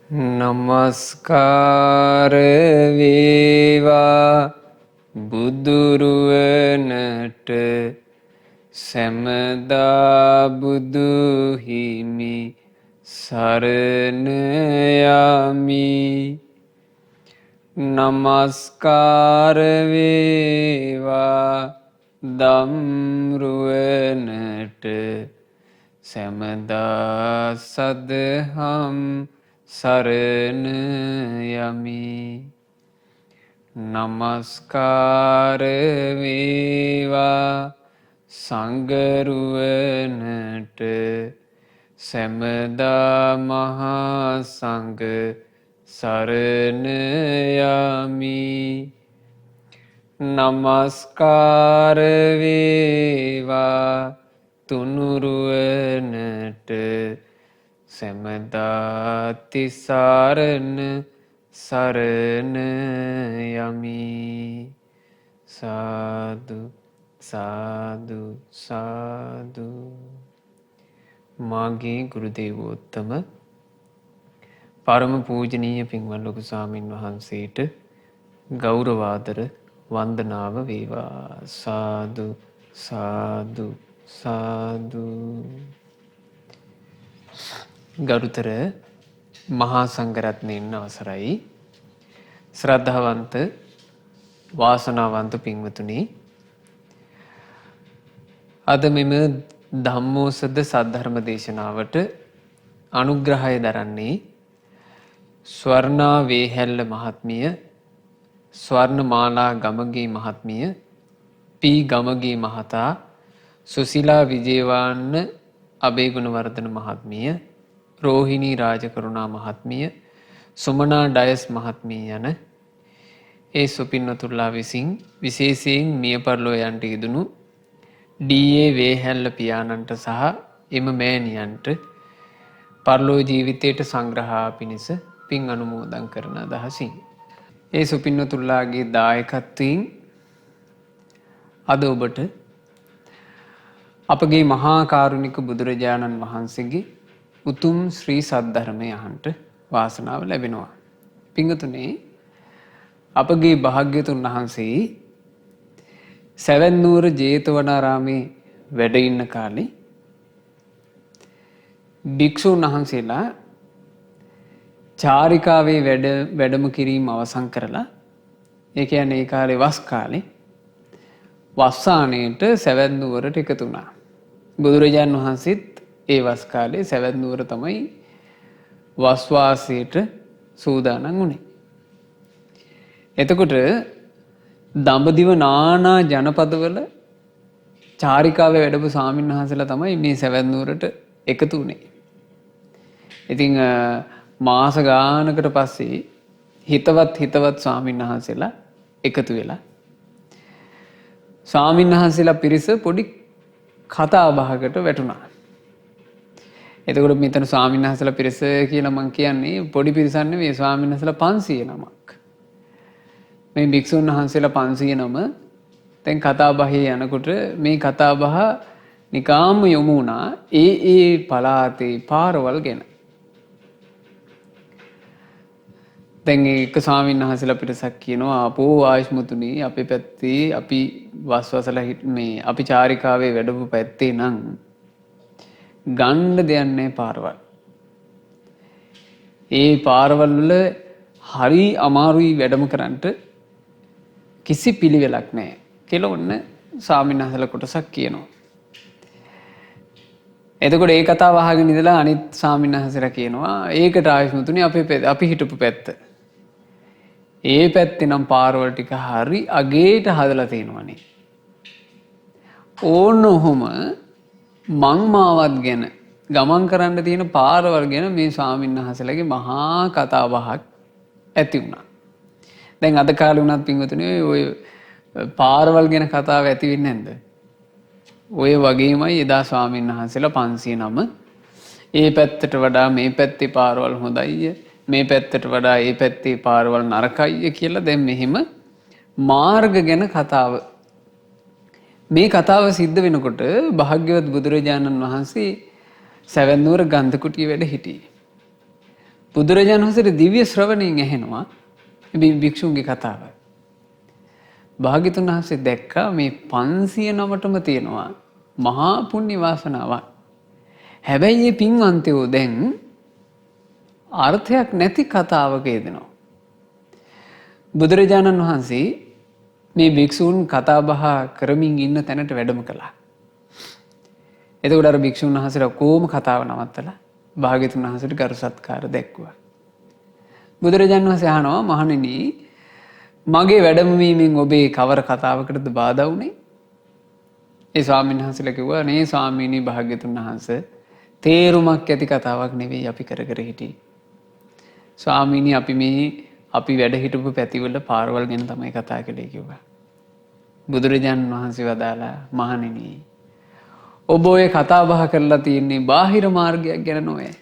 නමස්කාර වේවා බුදුරුවනට සැමදා බුදු හිමි සරණ යමි. නමස්කාර වේවා ධම්රුවනට සැමදා සදහම් සරණ යමි. නමස්කාර වේවා සංඝරුවනට සැමදා මහා සංඝ සරණ යමි. නමස්කාර වේවා තුනුරුවනට සැමදා තිසරණ සරණ යමි. සාදු සාදු සාදු. මාගේ ගුරු දේවෝත්තම පරම පූජනීය පින්වත් ලොකු ස්වාමින් වහන්සේට ගෞරවාදර වන්දනාව වේවා. සාදු සාදු සාදු. ගරුතර මහා සංඝරත්නයන් අවසරයි. ශ්‍රද්ධාවන්ත වාසනාවන්ත පින්වතුනි, අද මෙම ධම්මෝසද සද්ධර්ම දේශනාවට අනුග්‍රහය දරන්නේ ස්වර්ණා වේහැල්ල මහත්මිය, ස්වර්ණමාලා ගමගේ මහත්මිය, පී ගමගේ මහතා, සුසිලා විජේවාන්න අබේගුණවර්ධන මහත්මිය, රෝහිණී රාජකරුණා මහත්මිය, සුමනා ඩයස් මහත්මිය යන ඒ සුපින්වතුල්ලා විසින් විශේෂයෙන් මිය පරලෝ යන්ට යෙදුණු ඩී.ඒ. වේහැල්ල පියාණන්ට සහ එම මෑණියන්ට පරලෝ ජීවිතයට සංග්‍රහා පිණිස පින් අනුමෝදන් කරන අදහසින් ඒ සුපින්වතුල්ලාගේ දායකත්වයෙන් අද ඔබට අපගේ මහා කාරුණික බුදුරජාණන් වහන්සේගේ උතුම් ශ්‍රී සද්ධර්මය අහන්ට වාසනාව ලැබෙනවා. පිංගතුනේ, අපගේ භාග්‍යතුන් වහන්සේ සැවැන්නුවර ජේතවනාරාමේ වැඩ ඉන්න කාලේ භික්ෂූන් වහන්සේලා චාරිකාවේ වැඩම කිරීම අවසන් කරලා, ඒ කියන්නේ ඒ කාලේ වස් කාලේ වස්සානයට සැවැන්නුවරට එකතු වුණා. බුදුරජාණන් වහන්සේත් ඒ වස් කාලේ සැවැන්නුවර තමයි වස්වාසයට සූදානම් වුණේ. එතකොට දඹදිව නානා ජනපදවල චාරිකාවේ වැඩපු ස්වාමීන් වහන්සේලා තමයි මේ සැවැන්නුවරට එකතු වුණේ. ඉතින් මාස ගානකට පස්සේ හිතවත් ස්වාමීන් වහන්සේලා එකතු වෙලා ස්වාමීන් වහන්සේලා පිරිස පොඩි කතා බහකට වැටුණා. එතකොට මෙතන ස්වාමීන් වහන්සේලා පිරිස කියලා මම කියන්නේ පොඩි පිරිසක් නෙවෙයි, ස්වාමීන් වහන්සේලා 500 නමක්. මේ භික්ෂුන් වහන්සේලා 500 නම දැන් කතා බහේ යනකොට මේ කතා බහ නිකාම්ම යොමු වුණා ඒ පළාතේ පාරවල් ගැන. දැන් ඒක ස්වාමීන් වහන්සේලා පිටසක් කියනවා, අපෝ ආයුෂ්මතුනි, අපේ පැත්තේ අපි වස්වසලා මේ අපි චාරිකාවේ වැඩපු පැත්තේ නම් ගන්න දෙයක් නැහැ පාරවල්. ඒ පාරවල් වල හරි අමාරුයි වැඩම කරන්නට, කිසි පිළිවෙලක් නැහැ කියලා ඔන්න ස්වාමීන් වහන්සේලා කොටසක් කියනවා. එතකොට ඒ කතාව අහගෙන ඉඳලා අනිත් ස්වාමීන් වහන්සේලා කියනවා, ඒකට ආයුෂ්මතුනි අපි හිටපු පැත්ත. ඒ පැත්තේ නම් පාරවල් ටික හරි අගේට හදලා තියෙනවනේ. ඕන ඔහොම මං මාවත් ගැන ගමන් කරන්න තියෙන පාරවල් ගැන මේ ස්වාමීන් වහන්සේලාගේ මහා කතා බහක් ඇති වුණා. දැන් අද කාලේ වුණත් පින්වතුනි ඔය පාරවල් ගැන කතාව ඇති වෙන්නේ නැද්ද? ඔය වගේමයි එදා ස්වාමීන් වහන්සේලා 500 නම ඒ පැත්තට වඩා මේ පැත්තේ පාරවල් හොඳයි, මේ පැත්තට වඩා ඒ පැත්තේ පාරවල් නරකයි කියලා දැන් මෙහිම මාර්ග ගැන කතාව. මේ කතාව සිද්ධ වෙනකොට භාග්‍යවත් බුදුරජාණන් වහන්සේ සැවැන්නුවර ගන්ධකුටිය වැඩ හිටියේ. බුදුරජාණන් වහන්සේට දිව්‍ය ශ්‍රවණයෙන් ඇහෙනවා මේ භික්ෂුන්ගේ කතාව. භාග්‍යතුන් වහන්සේ දැක්කා මේ 509ටම තියෙනවා මහා පුණ්‍ය වාසනාවක්. හැබැයි මේ පින්වන්තයෝ දැන් අර්ථයක් නැති කතාවක යෙදෙනවා. බුදුරජාණන් වහන්සේ මේ භික්ෂූන් කතා බහ කරමින් ඉන්න තැනට වැඩම කළා. එතකොට අර භික්ෂුන් වහන්සේලා කොහොම කතාව නවත්තලා භාග්‍යතුන් වහන්සේට ගරු සත්කාර දැක්වුවා. බුදුරජාණන් වහන්සේ අහනවා මහණෙනි මගේ වැඩමවීමෙන් ඔබේ කවර කතාවකටද බාධා වුනේ? ඒ ස්වාමීන් වහන්සේලා කිව්වා නේ ස්වාමීනි භාග්‍යතුන් වහන්සේ තේරුමක් ඇති කතාවක් නෙවෙයි අපි කර කර හිටියේ. ස්වාමීනි අපි වැඩ හිටපු පැතිවල පාරවල් ගැන තමයි කතා කළේ කිව්වා. බුදුරජාණන් වහන්සේ වදාලා මහණෙනි ඔබ ඔය කතා බහ කරලා තියෙන්නේ බාහිර මාර්ගයක් ගැන නොවේ.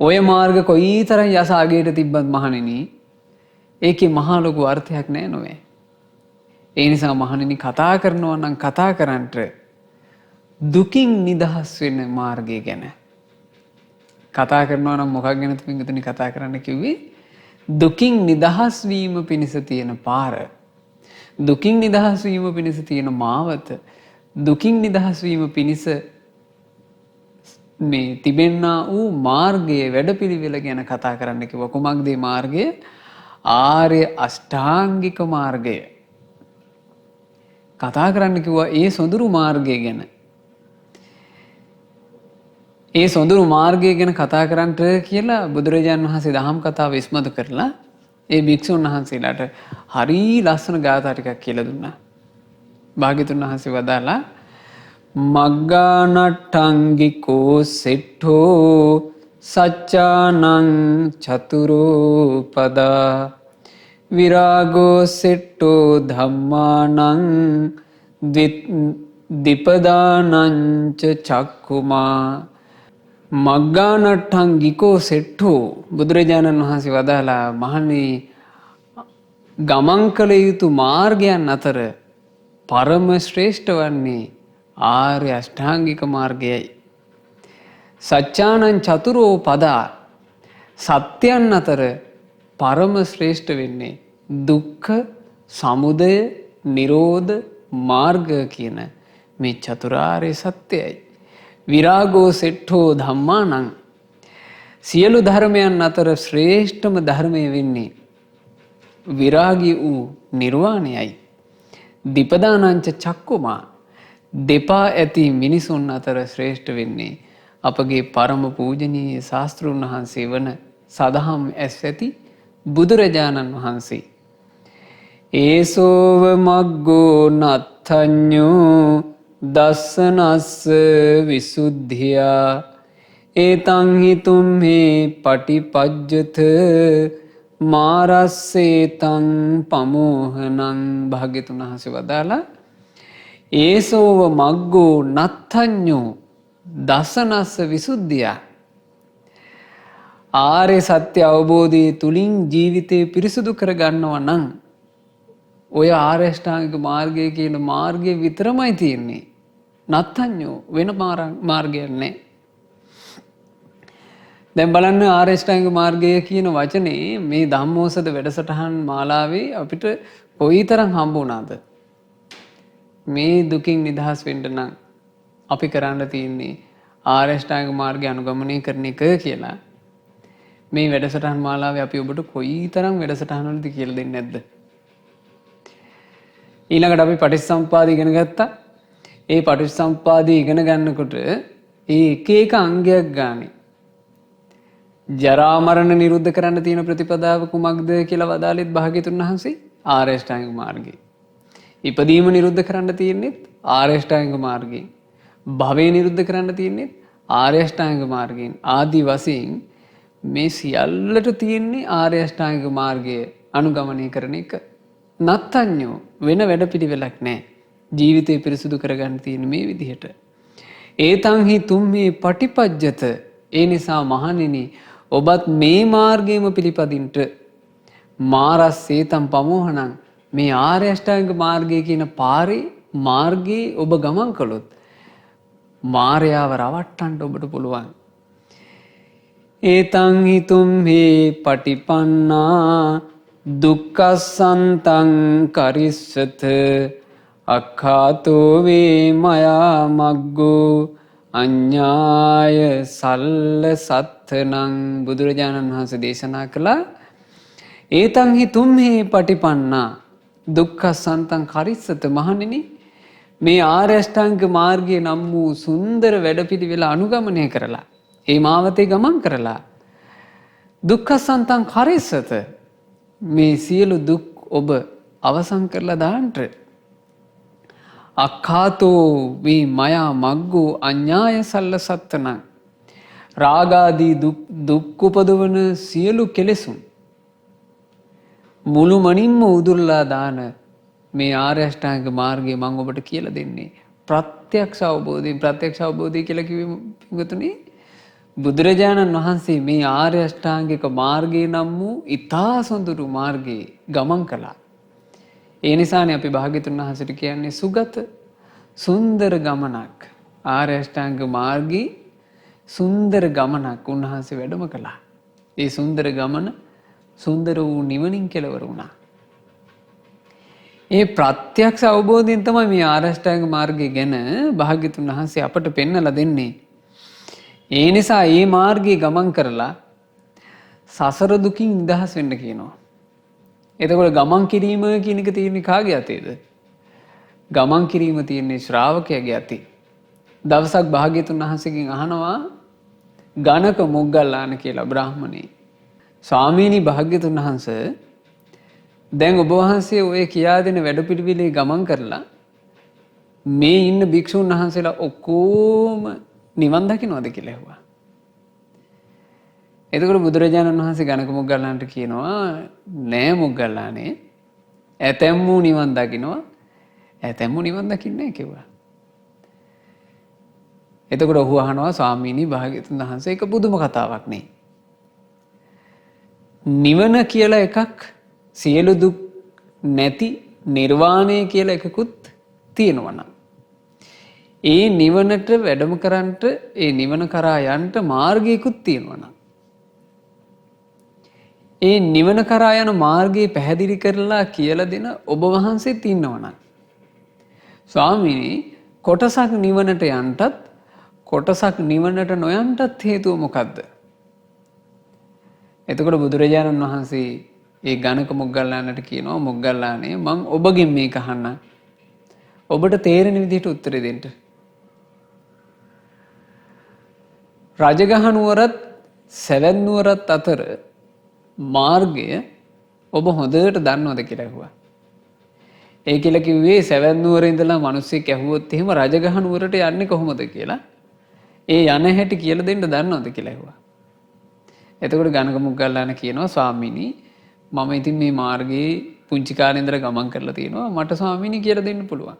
ඔය මාර්ග කොයිතරම් යස අගයට තිබ්බත් මහණෙනි ඒකේ මහා ලොකු අර්ථයක් නෑ නොවේ. ඒ නිසා මහණෙනි කතා කරනවා නම් කතා කරන්නට දුකින් නිදහස් වෙන මාර්ගය ගැන කතා කරනවා නම් මොකක් ගැනද පින්වතුනි කතා කරන්න කිව්වේ? දුකින් නිදහස් වීම පිණිස තියෙන පාර. දුකින් නිදහස් වීම පිණිස තියෙන මාවත. දුකින් නිදහස් වීම පිණිස මේ තිබෙන්නා වූ මාර්ගයේ වැඩපිළිවෙල ගැන කතා කරන්න කිව්වා. කුමක්ද මේ මාර්ගය? ආර්ය අෂ්ටාංගික මාර්ගය. කතා කරන්න කිව්වා ඒ සොඳුරු මාර්ගය ගැන. ඒ සොඳුරු මාර්ගය ගැන කතා කරන්නට කියලා බුදුරජාණන් වහන්සේ දහම් කතාව ඉස්මතු කරලා ඒ භික්ෂුන් වහන්සේලාට හරි ලස්සන ගාථා ටිකක් කියලා දුන්නා. භාග්‍යතුන් වහන්සේ වදාලා මග්ගානට්ටංගිකෝ සෙට්ඨෝ සච්චානං චතුරෝ පදා විරාගෝ සෙට්ඨෝ ධම්මානං දිපදානංච චක්කුමා මග්ගානට්ටංගිකෝ සෙට්ඨෝ බුදුරජාණන් වහන්සේ වදාලා මහණේ ගමන් කළ යුතු මාර්ගයන් අතර පරම ශ්‍රේෂ්ඨ වන්නේ ආර්ය අෂ්ටාංගික මාර්ගයයි. සච්චානං චතුරෝ පදා සත්‍යයන් අතර පරම ශ්‍රේෂ්ඨ වෙන්නේ දුක්ඛ සමුදය නිරෝධ මාර්ග කියන මේ චතුරාර්ය සත්‍යයයි. විරාගෝ සෙට්ඨෝ ධම්මානං සියලු ධර්මයන් අතර ශ්‍රේෂ්ඨම ධර්මය වෙන්නේ විරාගී වූ නිර්වාණයයි. දීපදානංච චක්කුමා දෙපා ඇති මිනිසුන් අතර ශ්‍රේෂ්ඨ වෙන්නේ අපගේ පරම පූජනීය ශාස්ත්‍රඥ වහන්සේ වන සදහම් ඇස් ඇති බුදුරජාණන් වහන්සේ. ඒසෝව මග්ගෝ නත්තඤ්ඤෝ දස්සනස්ස විසුද්ධියා ඒතං හිතුම්හි පටිපජ්ජත මාරස්සේතං පමෝහනං භාග්‍යතුන් වහන්සේ වදාලා ඒසෝව මග්ගෝ නත්තඤ්ඤෝ දසනස්ස විසුද්ධියා ආර්ය සත්‍ය අවබෝධයේ තුලින් ජීවිතේ පිරිසුදු කරගන්නවා නම් ඔය ආර්ය අෂ්ටාංගික මාර්ගය කියන මාර්ගය විතරමයි තියෙන්නේ. නත්තඤ්ඤෝ වෙන මාර්ගයක් නැහැ. දැන් බලන්න ආර්ය අෂ්ටාංගික මාර්ගය කියන වචනේ මේ ධම්මෝසද වැඩසටහන් මාලාවේ අපිට කොයිතරම් හම්බ වුණාද? මේ දුකින් නිදහස් වෙන්න නම් අපි කරන්න තියෙන්නේ ආර්ය අෂ්ටාංගික මාර්ගය අනුගමනය කරන එක කියලා. මේ වැඩසටහන් මාලාවේ අපි ඔබට කොයිතරම් වැඩසටහන් වලදී කියලා දෙන්නේ නැද්ද? ඊළඟට අපි පටිච්චසමුප්පාද ඉගෙන ගත්තා. ඒ පටිච්චසමුප්පාද ඉගෙන ගන්නකොට ඒ එක එක අංගයක් ගානේ ජරා මරණ නිරුද්ධ කරන්න තියෙන ප්‍රතිපදාව කුමක්ද කියලා වදාළෙත් භාග්‍යතුන් වහන්සේ ආර්ය අෂ්ටාංගික මාර්ගය. ඉපදීම නිරුද්ධ කරන්න තියෙන්නේ ආර්ය අෂ්ටාංගික මාර්ගයෙන්. භවය නිරුද්ධ කරන්න තියෙන්නේ ආර්ය අෂ්ටාංගික මාර්ගයෙන්. ආදි වශයෙන් මේ සියල්ලට තියෙන්නේ ආර්ය අෂ්ටාංගික මාර්ගය අනුගමනය කරන එක. නත්තඤ්ඤෝ වෙන වැඩපිළිවෙලක් නැහැ. ජීවිතේ පිරිසුදු කරගන්න තියෙන මේ විදිහට. ඒතං හි තුම්මේ පටිපජ්ජත ඒ නිසා මහණෙනි ඔබත් මේ මාර්ගයම පිළිපදින්ට මාරස්සේතම් පමෝහණං මේ ආර්ය අෂ්ටාංගික මාර්ගය කියන පාරේ මාර්ගයේ ඔබ ගමන් කළොත් මාරයාව රවට්ටන්න ඔබට පුළුවන්. ඒතං හිතුම් හේ පටිපන්නා දුක්ඛසන්තං කරිස්සත අක්ඛාතෝ වේ මයා මග්ගෝ අඤ්ඤාය සල්ල සත්තනං බුදුරජාණන් වහන්සේ දේශනා කළා. ඒතං හිතුම් හේ පටිපන්නා දුක්ඛසන්තං කරිස්සත මහණෙනි මේ ආර්ය අෂ්ටාංග මාර්ගයේ නම් වූ සුන්දර වැඩපිළිවෙල අනුගමනය කරලා ඒ මාවතේ ගමන් කරලා දුක්ඛසන්තං කරිස්සත මේ සියලු දුක් ඔබ අවසන් කරලා දාන්නට අක්ඛාතෝ වේ මයා මග්ගෝ අඤ්ඤාය සල්ල සත්තනං රාගාදී දුක් උපදවන සියලු කෙලෙසුන් මුළුමනින්ම උදුරලා දාන මේ ආර්ය අෂ්ටාංග මාර්ගය මම ඔබට කියලා දෙන්නේ ප්‍රත්‍යක්ෂ අවබෝධයෙන්. ප්‍රත්‍යක්ෂ අවබෝධය කියලා කිව්වේ පිටුතුනේ බුදුරජාණන් වහන්සේ මේ ආර්ය අෂ්ටාංගික මාර්ගය නම් වූ ඊතා සොඳුරු මාර්ගයේ ගමන් කළා. ඒ නිසානේ අපි භාග්‍යතුන් වහන්සේට කියන්නේ සුගත සුන්දර ගමනක්. ආර්ය අෂ්ටාංග මාර්ගයේ සුන්දර ගමනක් උන්වහන්සේ වැඩම කළා. ඒ සුන්දර ගමන සුන්දර වූ නිවනින් කෙලවර වුණා. ඒ ප්‍රත්‍යක්ෂ අවබෝධයෙන් තමයි මේ ආර්ය අෂ්ටාංග මාර්ගය ගැන භාග්‍යතුන් වහන්සේ අපට පෙන්වලා දෙන්නේ. ඒ නිසා මේ මාර්ගයේ ගමන් කරලා සසර දුකින් නිදහස් වෙන්න කියනවා. එතකොට ගමන් කිරීම කියන එක තියෙන්නේ කාගේ අතේද? ගමන් කිරීම තියෙන්නේ ශ්‍රාවකයාගේ අතේ. දවසක් භාග්‍යතුන් වහන්සේගෙන් අහනවා ගණක මොග්ගල්ලාන කියලා බ්‍රාහමණේ. ස්වාමීනි භාග්‍යතුන් වහන්සේ දැන් ඔබ වහන්සේ ඔය කියා දෙන වැඩපිළිවෙලේ ගමන් කරලා මේ ඉන්න භික්ෂුන් වහන්සේලා ඔක්කොම නිවන් දකින්නවද කියලා ඇහුවා. එතකොට බුදුරජාණන් වහන්සේ ගණක මොග්ගල්ලාන්ට කියනවා නෑ මොග්ගල්ලානේ ඇතැම්මු නිවන් දකින්නවා ඇතැම්මු නිවන් දකින්නේ නැහැ කිව්වා. එතකොට ඔහු අහනවා ස්වාමීනි භාග්‍යතුන් වහන්සේ ඒක පුදුම කතාවක් නේ. නිවන කියලා එකක් සියලු දුක් නැති නිර්වාණය කියලා එකකුත් තියෙනවා නම් ඒ නිවනට වැඩම කරන්නට ඒ නිවන කරා යන්න මාර්ගයකුත් තියෙනවා නම් ඒ නිවන කරා යන මාර්ගය පැහැදිලි කරලා කියලා දෙන ඔබ වහන්සේත් ඉන්නවා නම් ස්වාමීනි කොටසක් නිවනට යන්නටත් කොටසක් නිවනට නොයන්නටත් හේතුව මොකද්ද? එතකොට බුදුරජාණන් වහන්සේ ඒ ගණක මොග්ගල්ලානට කියනවා මොග්ගල්ලානේ මං ඔබගෙන් මේක අහන්න. ඔබට තේරෙන විදිහට උත්තරේ දෙන්න. රජගහ නුවරත් සැවැත් නුවරත් අතර මාර්ගය ඔබ හොඳට දන්නවද කියලා ඇහුවා. ඒ කියලා කිව්වේ සැවැත් නුවර ඉඳලා මිනිස්සෙක් ඇහුවොත් එහෙම රජගහ නුවරට යන්නේ කොහොමද කියලා ඒ යන හැටි කියලා දෙන්න දන්නවද කියලා ඇහුවා. එතකොට ගණක මොග්ගල්ලාන කියනවා ස්වාමීනි මම ඉතින් මේ මාර්ගයේ පුංචි කාලේ ඉඳලා ගමන් කරලා තියෙනවා මට ස්වාමීනි කියලා දෙන්න පුළුවන්.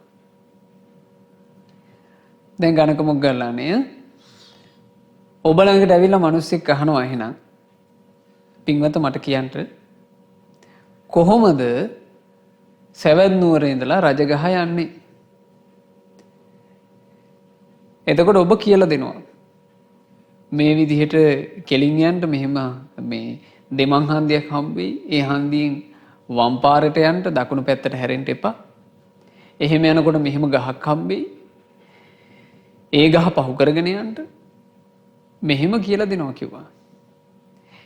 දැන් ගණක මොග්ගල්ලානේ ඔබ ළඟට ඇවිල්ලා මිනිස්සෙක් අහනවා එහෙනම් පින්වත මට කියන්න කොහොමද සැවැත් නුවර ඉඳලා රජගහ යන්නේ? එතකොට ඔබ කියලා දෙනවා මේ විදිහට කෙලින් යන්න මෙහෙම මේ දෙමන් හන්දියක් හම්බෙයි. ඒ හන්දියෙන් වම් පාරට යන්න දකුණු පැත්තට හැරෙන්න එපා. එහෙම යනකොට මෙහෙම ගහක් හම්බෙයි. ඒ ගහ පහු කරගෙන යන්න මෙහෙම කියලා දෙනවා කිව්වා.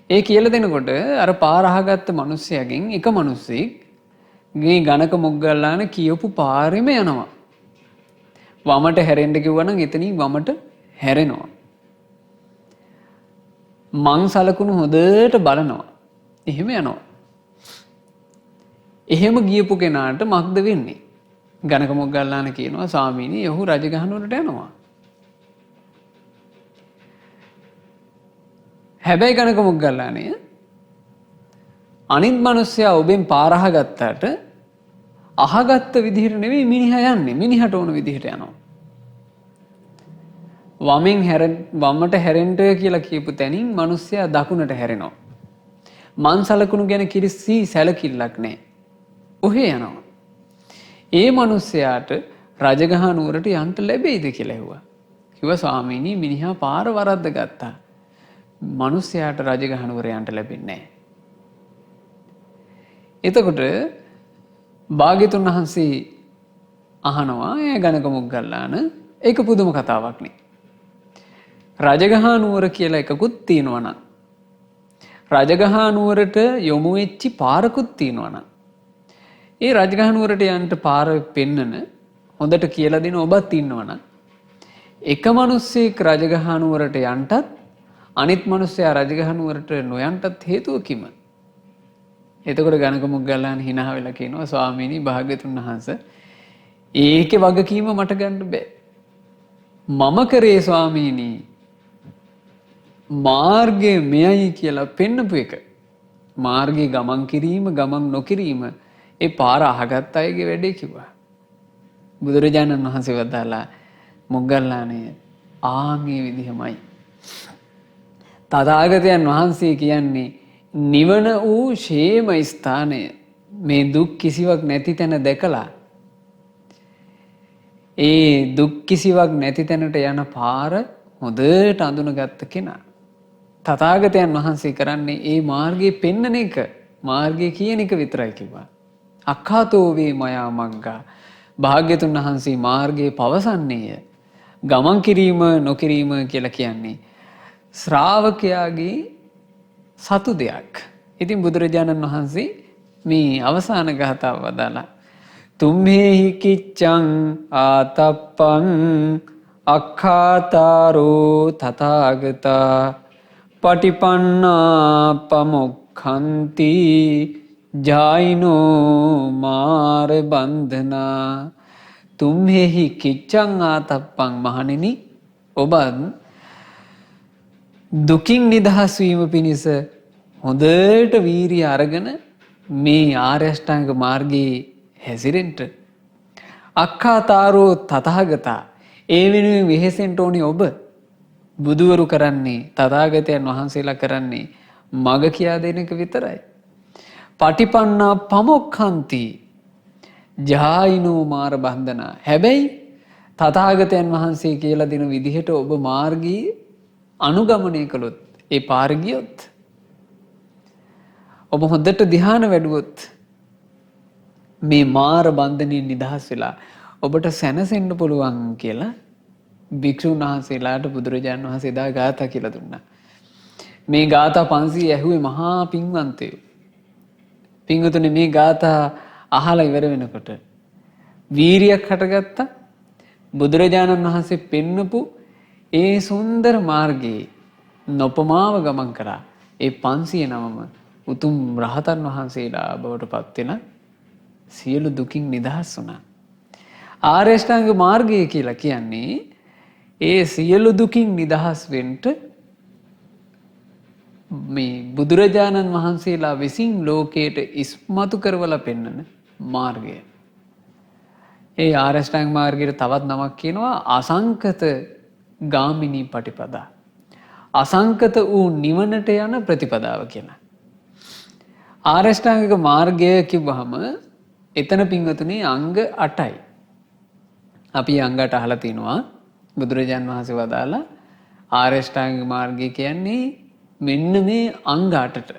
ඒ කියලා දෙනකොට අර පාර අහගත්ත මිනිස්සයාගෙන් එක මිනිස්සෙක් ගේ ගණක මොග්ගල්ලාන කියපු පාරෙම යනවා. වමට හැරෙන්න කිව්වා නම් එතනින් වමට හැරෙනවා. මං සලකුණු හොඳට බලනවා. එහෙම යනවා. එහෙම ගියපු කෙනාට මොකද වෙන්නේ? ගණක මොග්ගල්ලාන කියනවා ස්වාමීනි ඔහු රජගහ නුවරට යනවා. හැබැයි ගණක මොග්ගල්ලානේ අනිත් මිනිස්සයා ඔබෙන් පාර අහගත්තාට අහගත්ත විදිහට නෙවෙයි මිනිහා යන්නේ. මිනිහට ඕන විදිහට යනවා. වමට හැරෙන්න කියලා කියපු තැනින් මිනිස්සයා දකුණට හැරෙනවා. මං සලකුණු ගැන කිසි සැලකිල්ලක් නැහැ. ඔහේ යනවා. ඒ මිනිස්සයාට රජගහ නුවරට යන්න ලැබෙයිද කියලා ඇහුවා. කිව්වා ස්වාමීනි මිනිහා පාර වරද්ද ගත්තා. මිනිස්යාට රජගහ නුවරයන්ට ලැබෙන්නේ නැහැ. එතකොට භාග්‍යතුන් වහන්සේ අහනවා ඒ ගණක මොග්ගල්ලාන ඒක පුදුම කතාවක් නේ. රජගහ නුවර කියලා එකකුත් තියෙනවා නම් රජගහ නුවරට යොමු වෙච්චි පාරකුත් තියෙනවා නම් ඒ රජගහ නුවරට යන්න පාර පෙන්නන හොඳට කියලා දෙන ඔබත් ඉන්නවා නම් එක මිනිස්සෙක් රජගහ නුවරට යන්නත් අනිත් මිනිස්සයා රජගහ නුවරට නොයන්ටත් හේතුව කිම? එතකොට ගණක මොග්ගල්ලාන hina වෙලා කියනවා ස්වාමීනි භාග්‍යතුන් වහන්සේ ඒකේ වගකීම මට ගන්න බෑ. මම කරේ ස්වාමීනි මාර්ගය මෙයයි කියලා පෙන්නපු එක. මාර්ගයේ ගමන් කිරීම ගමන් නොකිරීම ඒ පාර අහගත් අයගේ වැඩේ කිව්වා. බුදුරජාණන් වහන්සේ වදාලා මොග්ගල්ලානේ ආන්ගේ විදිහමයි. තථාගතයන් වහන්සේ කියන්නේ නිවන වූ ෂේම ස්ථානය මේ දුක් කිසිවක් නැති තැන දැකලා ඒ දුක් කිසිවක් නැති තැනට යන පාර හොඳට අඳුනගත්ත කෙනා. තථාගතයන් වහන්සේ කරන්නේ ඒ මාර්ගයේ පෙන්නන එක මාර්ගය කියන එක විතරයි කිව්වා. අක්ඛාතෝ වේ මයා මග්ගා භාග්‍යතුන් වහන්සේ මාර්ගයේ පවසන්නේය. ගමන් කිරීම නොකිරීම කියලා කියන්නේ ශ්‍රාවකයාගේ සතු දෙයක්. ඉතින් බුදුරජාණන් වහන්සේ මේ අවසාන ගාථාව වදාලා තුම්හෙහි කිච්ඡං ආතප්පං අක්ඛාතාරෝ තථාගතා පටිපන්නා පමොක්ඛන්ති ජායිනෝ මාර බන්ධනා. තුම්හෙහි කිච්ඡං ආතප්පං මහණෙනි ඔබ දුකින් නිදහස් වීම පිණිස හොඳට වීරිය අරගෙන මේ ආර්ය අෂ්ටාංග මාර්ගයේ හැසිරෙන්න. අක්ඛාතාරෝ තථාගතා ඒ වෙනුවෙන් වෙහෙසෙන්න ඕනේ ඔබ. බුදුවරු කරන්නේ තථාගතයන් වහන්සේලා කරන්නේ මග කියා දෙන එක විතරයි. පටිපන්නා පමොක්ඛන්ති ජායිනෝ මාර බන්ධනා. හැබැයි තථාගතයන් වහන්සේ කියලා දෙන විදිහට ඔබ මාර්ගී අනුගමනය කළොත් ඒ පාර ගියොත් ඔබ හොඳට ධ්‍යාන වැඩුවොත් මේ මාර බන්ධනයෙන් නිදහස් වෙලා ඔබට සැනසෙන්න පුළුවන් කියලා භික්ෂුන් වහන්සේලාට බුදුරජාණන් වහන්සේ එදා ගාථා කියලා දුන්නා. මේ ගාථා 500 ඇහුවේ මහා පින්වන්තයෝ. පින්වතුනි මේ ගාථා අහලා ඉවර වෙනකොට වීරියක් හටගත්තා. බුදුරජාණන් වහන්සේ පෙන්නපු ඒ සුන්දර මාර්ගයේ නොපමාව ගමන් කරා. ඒ 509ම උතුම් රහතන් වහන්සේලා බවට පත් වෙන සියලු දුකින් නිදහස් වුණා. ආර්ය අෂ්ටාංග මාර්ගය කියලා කියන්නේ ඒ සියලු දුකින් නිදහස් වෙන්න මේ බුදුරජාණන් වහන්සේලා විසින් ලෝකයට ඉස්මතු කරවලා පෙන්වන මාර්ගය. ඒ ආර්ය අෂ්ටාංග මාර්ගයට තවත් නමක් කියනවා අසංකත ගාමිනී පටිපදා. අසංකත වූ නිවනට යන ප්‍රතිපදාව කියලා. ආර්ය අෂ්ටාංගික මාර්ගය කිව්වහම එතන පින්වතුනි අංග 8යි. අපි අංග 8 අහලා තිනවා. බුදුරජාන් වහන්සේ වදාලා ආර්ය අෂ්ටාංගික මාර්ගය කියන්නේ මෙන්න මේ අංග 8ට.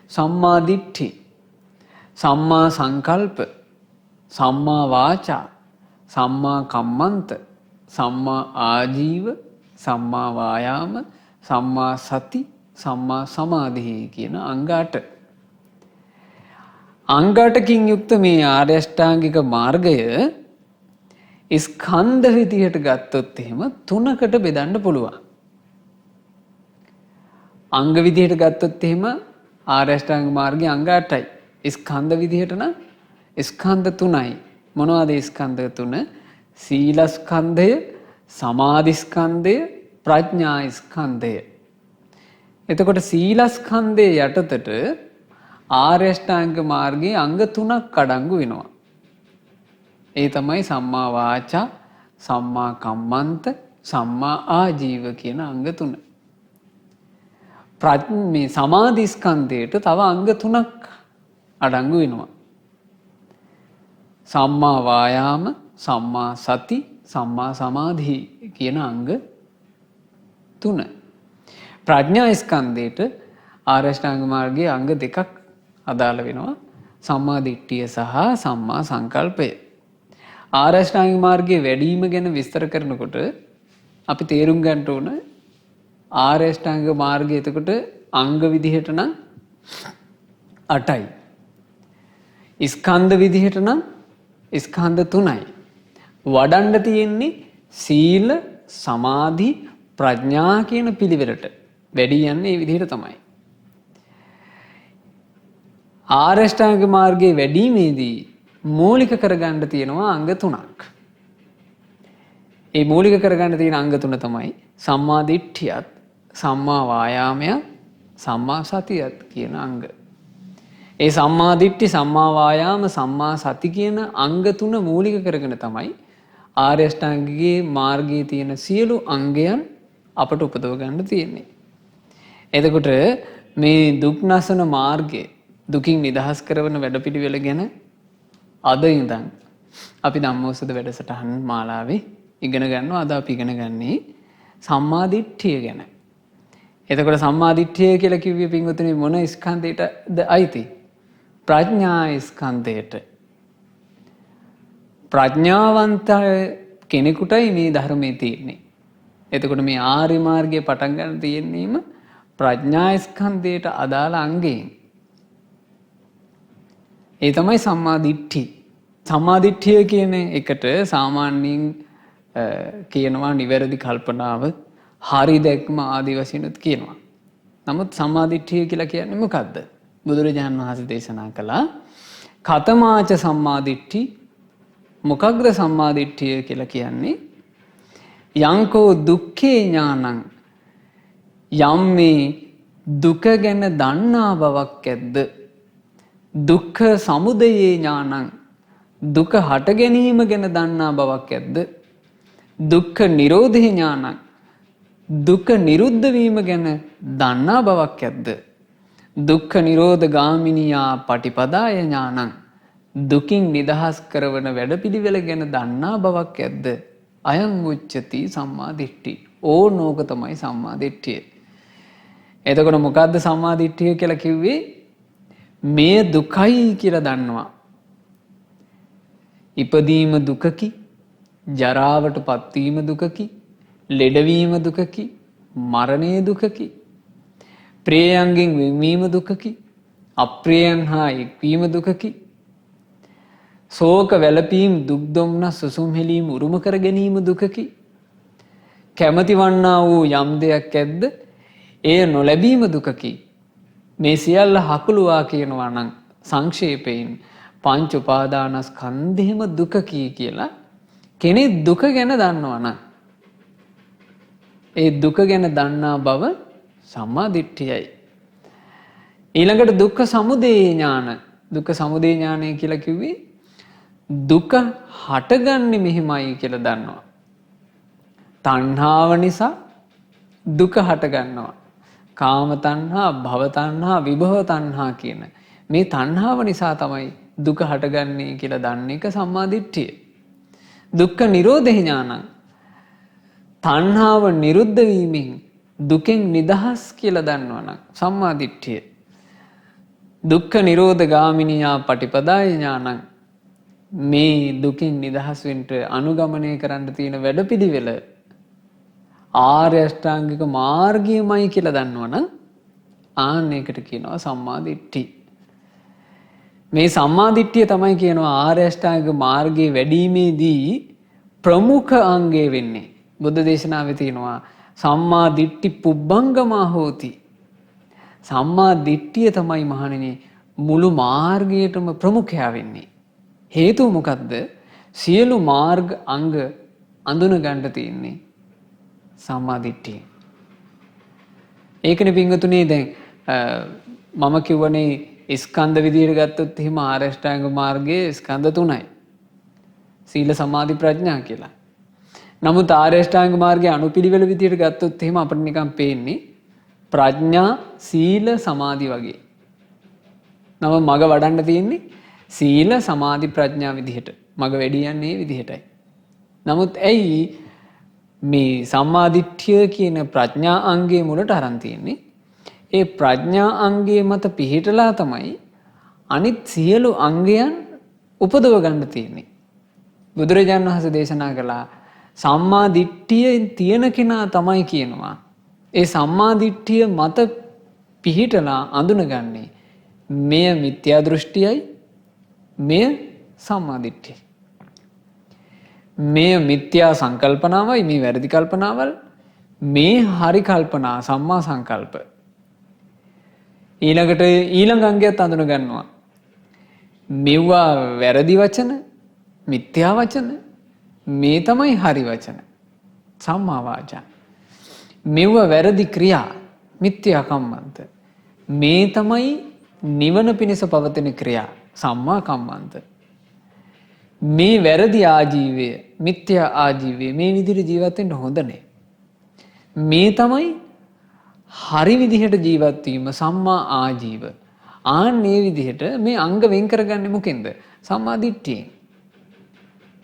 සම්මා දිට්ඨි, සම්මා සංකල්ප, සම්මා වාචා, සම්මා කම්මන්ත, සම්මා ආජීව, සම්මා වායාම, සම්මා සති, සම්මා සමාධි කියන අංග 8. අංග 8කින් යුක්ත මේ ආර්ය අෂ්ටාංගික මාර්ගය ස්කන්ධ විදියට ගත්තොත් එහෙම තුනකට බෙදන්න පුළුවන්. අංග විදියට ගත්තොත් එහෙම ආර්ය අෂ්ටාංග මාර්ගයේ අංග 8යි. ස්කන්ධ විදියට නම් ස්කන්ධ 3යි. මොනවද ස්කන්ධ 3? සීල ස්කන්ධය, සමාධි ස්කන්ධය, ප්‍රඥා ස්කන්ධය. එතකොට සීල ස්කන්ධයේ යටතට ආර්ය අෂ්ටාංග මාර්ගයේ අංග 3ක් අඩංගු වෙනවා. ඒ තමයි සම්මා වාචා, සම්මා කම්මන්ත, සම්මා ආජීව කියන අංග 3. මේ සමාධි ස්කන්ධයට තව අංග 3ක් අඩංගු වෙනවා. සම්මා වායාම, සම්මා සති, සම්මා සමාධි කියන අංග 3. ප්‍රඥා ස්කන්ධයට ආර්ය අෂ්ටාංග මාර්ගයේ අංග 2ක් අදාළ වෙනවා. සම්මා දිට්ඨිය සහ සම්මා සංකල්පය. ආර්ය අෂ්ටාංග මාර්ගයේ වැඩිම ගැන විස්තර කරනකොට අපි තේරුම් ගන්න ඕන ආර්ය අෂ්ටාංග මාර්ගය එතකොට අංග විදිහට නම් 8යි. ස්කන්ධ විදිහට නම් ස්කන්ධ 3යි. වඩන්න තියෙන්නේ සීල, සමාධි, ප්‍රඥා කියන පිළිවෙලට. වැඩි යන්නේ මේ විදිහට තමයි. ආර්ය අෂ්ටාංග මාර්ගයේ වැඩිමේදී මූලික කරගන්න තියෙනවා අංග 3ක්. ඒ මූලික කරගන්න තියෙන අංග 3 තමයි සම්මා දිට්ඨියත්, සම්මා වායාමයත්, සම්මා සතියත් කියන අංග. ඒ සම්මා දිට්ඨි, සම්මා වායාම, සම්මා සති කියන අංග 3 මූලික කරගෙන තමයි ආර්ය අෂ්ටාංගිකේ මාර්ගයේ තියෙන සියලු අංගයන් අපට උපදව ගන්න තියෙන්නේ. එතකොට මේ දුක් නැසන මාර්ගයේ දුකින් නිදහස් කරන වැඩපිළිවෙල ගැන අද ඉඳන් අපි ධම්මෝසද වැඩසටහන් මාලාවේ ඉගෙන ගන්නවා. අද අපි ඉගෙන ගන්නේ සම්මා දිට්ඨිය ගැන. එතකොට සම්මා දිට්ඨිය කියලා කිව්වේ පින්වතුනි මොන ස්කන්ධයටද අයිති? ප්‍රඥා ස්කන්ධයට. ප්‍රඥාවන්ත කෙනෙකුටයි මේ ධර්මයේ තියෙන්නේ. එතකොට මේ ආර්ය මාර්ගයේ පටන් ගන්න තියෙන්නේම ප්‍රඥා ස්කන්ධයට අදාළ අංගයෙන්. ඒ තමයි සම්මා දිට්ඨි. සම්මා දිට්ඨිය කියන එකට සාමාන්‍යයෙන් කියනවා නිවැරදි කල්පනාව, හරි දැක්ම ආදී වශයෙන්ත් කියනවා. නමුත් සම්මා දිට්ඨිය කියලා කියන්නේ මොකද්ද? බුදුරජාණන් වහන්සේ දේශනා කළා කතමාච සම්මා දිට්ඨි. මොකක්ද සම්මා දිට්ඨිය කියලා කියන්නේ? යංකෝ දුක්ඛේ ඥානං. යම් මේ දුක ගැන දන්නා බවක් ඇද්ද? දුක්ඛ සමුදයේ ඥානං. දුක හට ගැනීම ගැන දන්නා බවක් ඇද්ද? දුක්ඛ නිරෝධේ ඥානං. දුක නිරුද්ධ වීම ගැන දන්නා බවක් ඇද්ද? දුක්ඛ නිරෝධ ගාමිනියා පටිපදාය ඥානං. දුකින් නිදහස් කරවන වැඩපිළිවෙල ගැන දන්නා බවක් ඇද්ද? අයං උච්චති සම්මා දිට්ඨි. ඕනෝක තමයි සම්මා දිට්ඨිය. එතකොට මොකද්ද සම්මා දිට්ඨිය කියලා කිව්වේ? මේ දුකයි කියලා දන්නවා. ඉපදීම දුකකි, ජරාවට පත්වීම දුකකි, ලෙඩවීම දුකකි, මරණය දුකකි, ප්‍රේයන්ගෙන් වෙන්වීම දුකකි, අප්‍රියයන් හා එක්වීම දුකකි, ශෝක වැළපීම් දුක් දුම්නස් සුසුම් හෙලීම් උරුම කර ගැනීම දුකකි, කැමති වන්නා වූ යම් දෙයක් ඇද්ද එය නොලැබීම දුකකි. මේ සියල්ල හකුලුවා කියනවා නම් සංක්ෂේපයෙන් පංච උපාදානස්කන්ධෙම දුකකි කියලා කෙනෙක් දුක ගැන දන්නවා නම් ඒ දුක ගැන දන්නා බව සම්මා දිට්ඨියයි. ඊළඟට දුක්ඛ සමුදය ඥාන. දුක්ඛ සමුදය ඥානය කියලා කිව්වේ දුක හටගන්නේ මෙහිමයි කියලා දන්නවා. තණ්හාව නිසා දුක හටගන්නවා. කාම තණ්හා, භව තණ්හා, විභව තණ්හා කියන මේ තණ්හාව නිසා තමයි දුක හටගන්නේ කියලා දන්න එක සම්මා දිට්ඨිය. දුක්ඛ නිරෝධ ඥානං. තණ්හාව නිරුද්ධ වීමෙන් දුකෙන් නිදහස් කියලා දන්නවනම් සම්මා දිට්ඨිය. දුක්ඛ නිරෝධ ගාමිනියා පටිපදාය ඥානං. මේ දුකින් නිදහස් වෙන්න අනුගමනය කරන්න තියෙන වැඩපිළිවෙල ආර්ය අෂ්ටාංගික මාර්ගයමයි කියලා දන්නවනම් ආන්න ඒකට කියනවා සම්මා දිට්ඨි. මේ සම්මා දිට්ඨිය තමයි කියනවා ආර්ය අෂ්ටාංගික මාර්ගයේ වැඩිීමේදී ප්‍රමුඛ අංගය වෙන්නේ. බුද්ධ දේශනාවේ තියෙනවා සම්මා දිට්ඨි පුබ්බංගමා හෝති. සම්මා දිට්ඨිය තමයි මහණෙනි මුළු මාර්ගයටම ප්‍රමුඛයා වෙන්නේ. හේතුව මොකද්ද? සියලු මාර්ග අංග අඳුන ගන්න තියෙන්නේ සම්මා දිට්ඨිය. ඒකනේ පින්වතුනි දැන් මම කියවනේ ස්කන්ධ විදියට ගත්තොත් එහෙම ආර්ය අෂ්ටාංග මාර්ගයේ ස්කන්ධ 3යි. සීල සමාධි ප්‍රඥා කියලා. නමුත් ආර්ය අෂ්ටාංග මාර්ගයේ අනුපිළිවෙල විදියට ගත්තොත් එහෙම අපිට නිකන් පේන්නේ ප්‍රඥා සීල සමාධි වගේ. නම මග වඩන්න තියෙන්නේ සීල සමාධි ප්‍රඥා විදිහට. මග වැඩි යන්නේ මේ විදිහටයි. නමුත් ඇයි මේ සම්මාදිට්ඨිය කියන ප්‍රඥා අංගයේ මුලට අරන් තියෙන්නේ? ඒ ප්‍රඥා අංගයේ මත පිහිටලා තමයි අනිත් සියලු අංගයන් උපදව ගන්න තියෙන්නේ. බුදුරජාණන් වහන්සේ දේශනා කළා සම්මා දිට්ඨියෙන් තියෙන කෙනා තමයි කියනවා. ඒ සම්මා දිට්ඨිය මත පිහිටලා අඳුනගන්නේ මෙය මිත්‍යා දෘෂ්ටියයි මෙය සම්මා දිට්ඨියයි. මේ මිත්‍යා සංකල්පනාවයි මේ වැරදි කල්පනාවල් මේ හරි කල්පනා සම්මා සංකල්ප. ඊළඟට ඊළඟ අංගයත් අඳුන ගන්නවා. මෙව්වා වැරදි වචන මිත්‍යා වචන මේ තමයි හරි වචන සම්මා වාචා. මෙව්වා වැරදි ක්‍රියා මිත්‍යා කම්මන්ත මේ තමයි නිවන පිණිස පවතින ක්‍රියා සම්මා කම්මන්ත. මේ වැරදි ආජීවය මිත්‍යා ආජීවය මේ විදිහට ජීවත් වෙන්න හොඳ නෑ. මේ තමයි හරි විදිහට ජීවත් වීම සම්මා ආජීව. මේ විදිහට මේ අංග වෙන් කරගන්නේ මොකෙන්ද? සම්මා දිට්ඨියෙන්.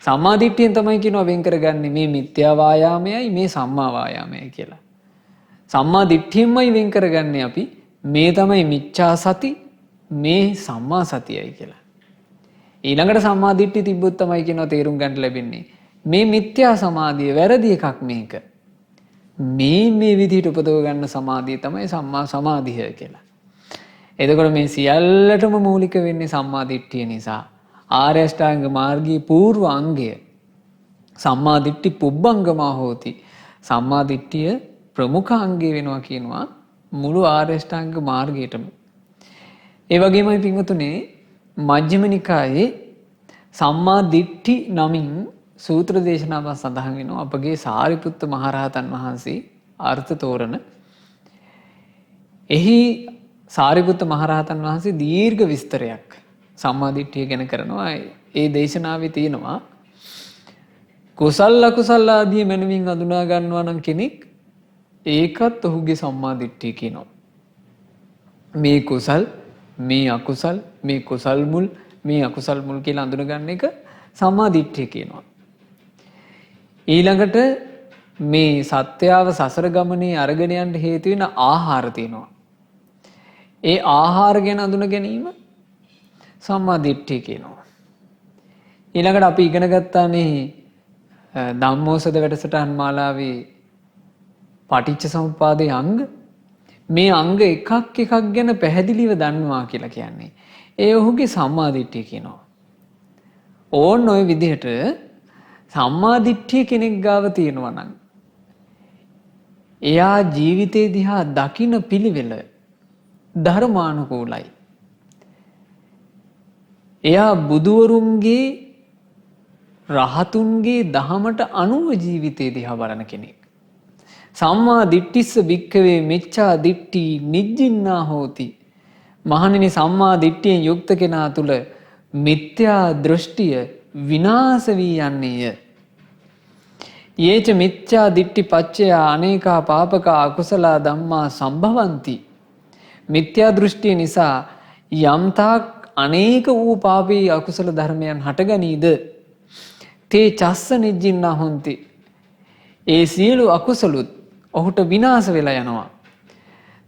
සම්මා දිට්ඨියෙන් තමයි කියනවා වෙන් කරගන්නේ මේ මිත්‍යා වායාමයයි මේ සම්මා වායාමයයි කියලා. සම්මා දිට්ඨියෙන්මයි වෙන් කරගන්නේ අපි මේ තමයි මිච්ඡා සති මේ සම්මා සතියයි කියලා. ඊළඟට සම්මා දිට්ඨිය තිබ්බොත් තමයි කියනවා තේරුම් ගන්න ලැබෙන්නේ මේ මිත්‍යා සමාධිය වැරදි එකක් මේක. මේ විදිහට උපදව ගන්න සමාධිය තමයි සම්මා සමාධිය කියලා. එතකොට මේ සියල්ලටම මූලික වෙන්නේ සම්මා දිට්ඨිය නිසා. ආර්ය අෂ්ටාංග මාර්ගයේ පූර්ව අංගය සම්මා දිට්ඨි පුබ්බංගමා හෝති. සම්මා දිට්ඨිය ප්‍රමුඛ අංගය වෙනවා කියනවා මුළු ආර්ය අෂ්ටාංග මාර්ගයටම. ඒ වගේමයි පින්වතුනේ මජ්ක්‍ධිම නිකායේ සම්මා දිට්ඨි නමින් සූත්‍ර දේශනාවක් සඳහන් වෙනවා අපගේ සාරිපුත්ත මහරහතන් වහන්සේ අර්ථ තෝරන. එහි සාරිපුත්ත මහරහතන් වහන්සේ දීර්ඝ විස්තරයක් සම්මා දිට්ඨිය ගැන කරනවා. ඒ දේශනාවේ තියෙනවා කුසල් අකුසල් ආදී මනමින් අඳුනා ගන්නවා නම් කෙනෙක් ඒකත් ඔහුගේ සම්මා දිට්ඨිය කියනවා. මේ කුසල් මේ අකුසල් මේ කුසල් මුල් මේ අකුසල් මුල් කියලා අඳුන ගන්න එක සම්මා දිට්ඨිය කියනවා. ඊළඟට මේ සත්‍යාව සසර ගමනේ අරගෙන යන්න හේතු වෙන ආහාර තියෙනවා. ඒ ආහාර ගැන අඳුන ගැනීම සම්මා දිට්ඨිය කියනවා. ඊළඟට අපි ඉගෙන ගත්තානේ ධම්මෝසද වැඩසටහන් මාලාවේ පටිච්ච සමුප්පාදයේ අංග. මේ අංග එකක් එකක් ගැන පැහැදිලිව දන්නවා කියලා කියන්නේ. ඒ ඔහුගේ සම්මා දිට්ඨිය කියනවා. ඕන්න ඔය විදිහට සම්මා දිට්ඨිය කෙනෙක් ගාව තියෙනවා නම් එයා ජීවිතේ දිහා දකින පිළිවෙල ධර්මානුකූලයි. එයා බුදුවරුන්ගේ රහතුන්ගේ දහමට අනුව ජීවිතේ දිහා බලන කෙනෙක්. සම්මා දිට්ඨිස්ස භික්ඛවේ මිච්ඡා දිට්ඨි නිජ්ජින්නා හෝති. මහණෙනි සම්මා දිට්ඨියෙන් යුක්ත කෙනා තුල මිත්‍යා දෘෂ්ටිය විනාශ වී යන්නේය. යේච මිච්ඡා දිට්ඨි පච්චය අනේකා පාපක අකුසල ධම්මා සම්භවಂತಿ. මිත්‍යා දෘෂ්ටිය නිසා යම්තාක් අනේක වූ පාපී අකුසල ධර්මයන් හටගනීද තේ චස්ස නිජ්ජින්නා හොಂತಿ. ඒ සියලු අකුසලුත් ඔහුට විනාශ වෙලා යනවා.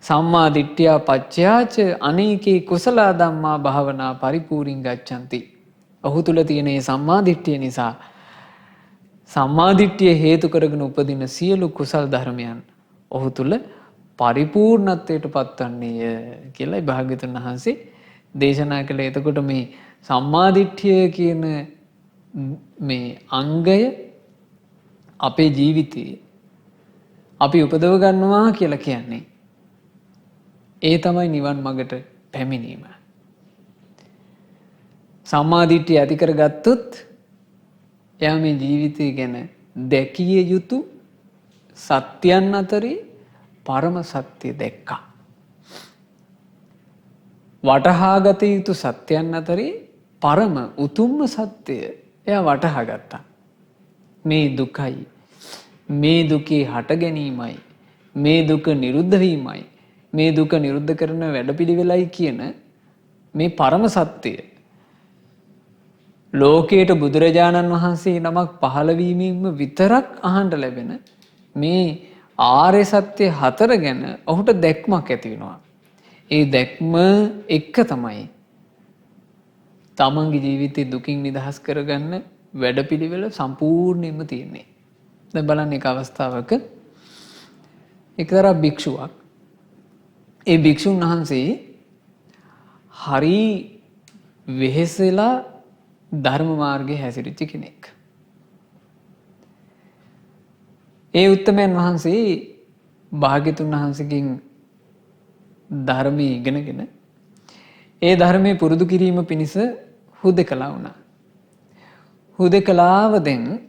සම්මා දිට්ඨිය පච්චයාච අනේකේ කුසල ධම්මා භාවනා පරිපූර්ණං ගච්ඡanti. ඔහු තුල තියෙන මේ සම්මා දිට්ඨිය නිසා සම්මා දිට්ඨිය හේතු කරගෙන උපදින සියලු කුසල් ධර්මයන් ඔහු තුල පරිපූර්ණත්වයට පත්වන්නේය කියලා භාග්‍යවතුන් වහන්සේ දේශනා කළේ. එතකොට මේ සම්මා දිට්ඨිය කියන මේ අංගය අපේ ජීවිතේ අපි උපදව ගන්නවා කියලා කියන්නේ ඒ තමයි නිවන් මඟට පැමිණීම. සම්මා දිට්ඨිය ඇති කරගත්තොත් එයා මේ ජීවිතය ගැන දැකිය යුතු සත්‍යයන් අතරේ පරම සත්‍ය දැක්කා. වටහාගත යුතු සත්‍යයන් අතරේ පරම උතුම්ම සත්‍යය එයා වටහා ගත්තා. මේ දුකයි මේ දුකේ හට ගැනීමයි මේ දුක නිරුද්ධ වීමයි මේ දුක නිරුද්ධ කරන වැඩපිළිවෙලයි කියන මේ පරම සත්‍යය ලෝකයට බුදුරජාණන් වහන්සේ නමක් පහළ වීමෙන්ම විතරක් අහන්න ලැබෙන මේ ආර්ය සත්‍ය හතර ගැන ඔහුට දැක්මක් ඇති වෙනවා. ඒ දැක්ම එක තමයි තමන්ගේ ජීවිතේ දුකින් නිදහස් කරගන්න වැඩපිළිවෙල සම්පූර්ණයෙන්ම තියෙන්නේ. දැන් බලන්න එක අවස්ථාවක එක්තරා භික්ෂුවක් ඒ භික්ෂුන් වහන්සේ හරි වෙහෙසලා ධර්ම මාර්ගයේ හැසිරෙච්ච කෙනෙක්. ඒ උත්තමයන් වහන්සේ භාග්‍යතුන් වහන්සේගෙන් ධර්මයේ ඉගෙනගෙන ඒ ධර්මයේ පුරුදු කිරීම පිණිස හුදකලා වුණා. හුදකලාව දැන්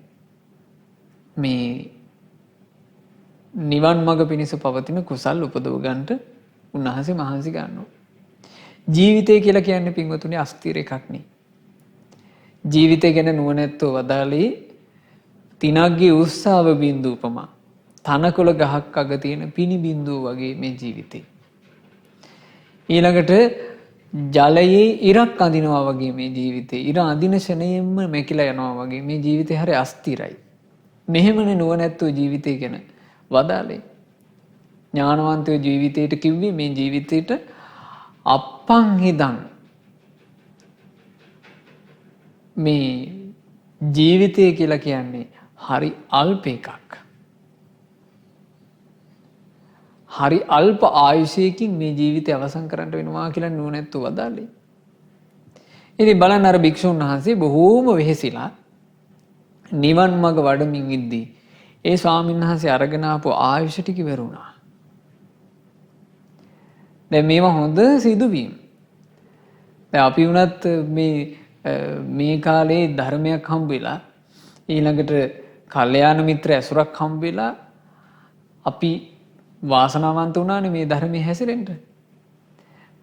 මේ නිවන් මඟ පිණිස පවතින කුසල් උපදව ගන්නට උන්වහන්සේ මහන්සි ගන්නවා. ජීවිතය කියලා කියන්නේ පින්වතුනි අස්තිර එකක් නේ. ජීවිතය ගැන නුවණැත්තෝ වදාළේ තිනග්ගේ උස්සාව බින්දු උපමා. තනකොළ ගහක් අග තියෙන පිනි බින්දුව වගේ මේ ජීවිතේ. ඊළඟට ජලයේ ඉරක් අඳිනවා වගේ මේ ජීවිතේ. ඉර අඳින ෂණයෙන්ම මෙකිලා යනවා වගේ මේ ජීවිතේ හරි අස්තිරයි. මෙහෙමනේ නුවණැත්තෝ ජීවිතය ගැන වදාළේ. ඥානවන්තයෝ ජීවිතයට කිව්වේ මේ ජීවිතේට අප්පං හිදං මේ ජීවිතය කියලා කියන්නේ හරි අල්ප එකක්. හරි අල්ප ආයුෂයකින් මේ ජීවිතය අවසන් කරන්න වෙනවා කියලා නුවණැත්තෝ වදාළේ. ඉතින් බලන්න අර භික්ෂුන් වහන්සේ බොහෝම වෙහෙසිලා නිවන් මඟ වඩමින් ඉද්දී ඒ ස්වාමීන් වහන්සේ අරගෙන ආපු ආයුෂ ටික ඉවරුණා. දැන් මේවා හොඳ සිදුවීම්. දැන් අපි වුණත් මේ කාලේ ධර්මයක් හම්බ වෙලා ඊළඟට කල්යාණ මිත්‍ර ඇසුරක් හම්බ වෙලා අපි වාසනාවන්ත වුණානේ මේ ධර්මයේ හැසිරෙන්න.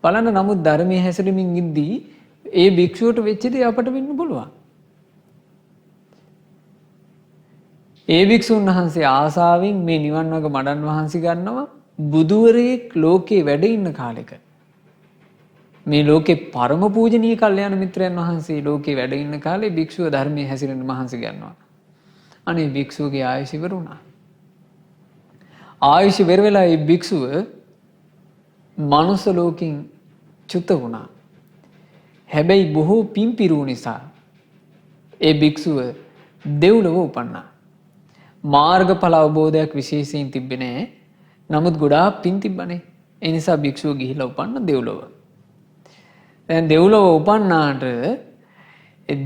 බලන්න නමුත් ධර්මයේ හැසිරෙමින් ඉද්දී ඒ භික්ෂුවට වෙච්ච දේ අපට වෙන්න පුළුවන්. ඒ භික්ෂුන් වහන්සේ ආසාවෙන් මේ නිවන් මඟ මඩන් වහන්සේ ගන්නවා බුදුවරයෙක් ලෝකේ වැඩ ඉන්න කාලෙක. මේ ලෝකේ පරම පූජනීය කල්යාණ මිත්‍රයන් වහන්සේ ලෝකේ වැඩ ඉන්න කාලේ භික්ෂුව ධර්මයේ හැසිරෙන්න මහන්සි ගන්නවා. අනේ භික්ෂුවගේ ආයුෂ ඉවර වුණා. ආයුෂ ඉවර වෙලා ඒ භික්ෂුව මනුස්ස ලෝකෙන් චුත වුණා. හැබැයි බොහෝ පින් පිරුණු නිසා ඒ භික්ෂුව දෙව්ලොව උපන්නා. මාර්ගඵල අවබෝධයක් විශේෂයෙන් තිබ්බේ නැහැ. නමුත් ගොඩාක් පින් තිබ්බනේ. ඒ නිසා භික්ෂුව ගිහිලා උපන්න දෙව්ලොව. දැන් දෙව්ලොව උපන්නාට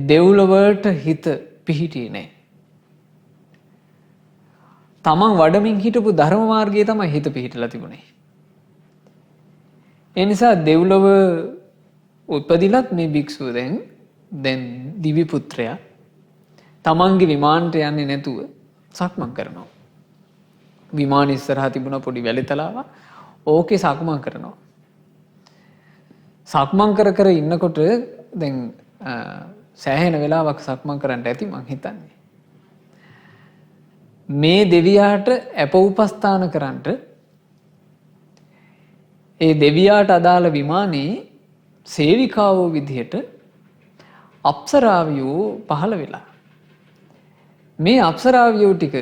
දෙව්ලොවට හිත පිහිටියේ නැහැ. තමන් වඩමින් හිටපු ධර්ම මාර්ගයේ තමයි හිත පිහිටලා තිබුණේ. ඒ නිසා දෙව්ලොව උපදිලත් මේ භික්ෂුව දැන් දිවි පුත්‍රයා තමන්ගේ විමානට යන්නේ නැතුව සක්මන් කරනවා. විමාන ඉස්සරහා තිබුණ පොඩි වැලිතලාව ඕකේ සක්මන් කරනවා. සක්මන් කර කර ඉන්නකොට දැන් සෑහෙන වෙලාවක් සක්මන් කරන්න ඇති මං හිතන්නේ. මේ දෙවියාට අප උපස්ථාන කරන්නට ඒ දෙවියාට අදාළ විමානයේ සේවිකාවෝ විදිහට අප්සරාවියෝ පහළ වෙලා. මේ අප්සරාවියෝ ටික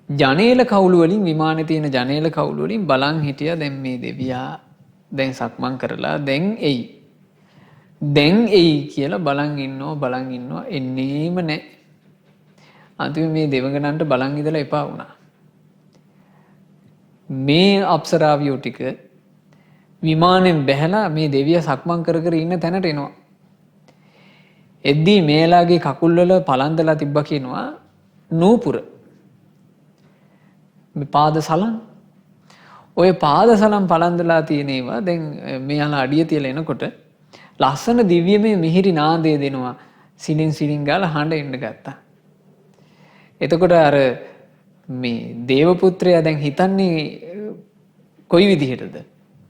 ජනේල කවුළු වලින් විමානයේ තියෙන ජනේල කවුළු වලින් බලන් හිටියා දැන් මේ දෙවියා දැන් සක්මන් කරලා දැන් එයි කියලා බලන් ඉන්නවා එන්නේම නැහැ. අන්තිමේ මේ දෙවඟනන්ට බලන් ඉඳලා එපා වුණා. මේ අප්සරාවියෝ ටික විමානෙන් බැහැලා මේ දෙවියා සක්මන් කර කර ඉන්න තැනට එනවා. එද්දී මේලාගේ කකුල් වල පලන්දලා තිබ්බා කියනවා නූපුර. මේ පාද සලන්. ඔය පාද සලන් පලන්දලා තියෙන ඒවා දැන් මෙයාලා අඩිය තියලා එනකොට ලස්සන දිව්‍යමය මිහිරි නාදය දෙනවා. සිලින් ගාලා හඬ එන්න ගත්තා. එතකොට අර මේ දේවපුත්‍රයා දැන් හිතන්නේ කොයි විදිහටද?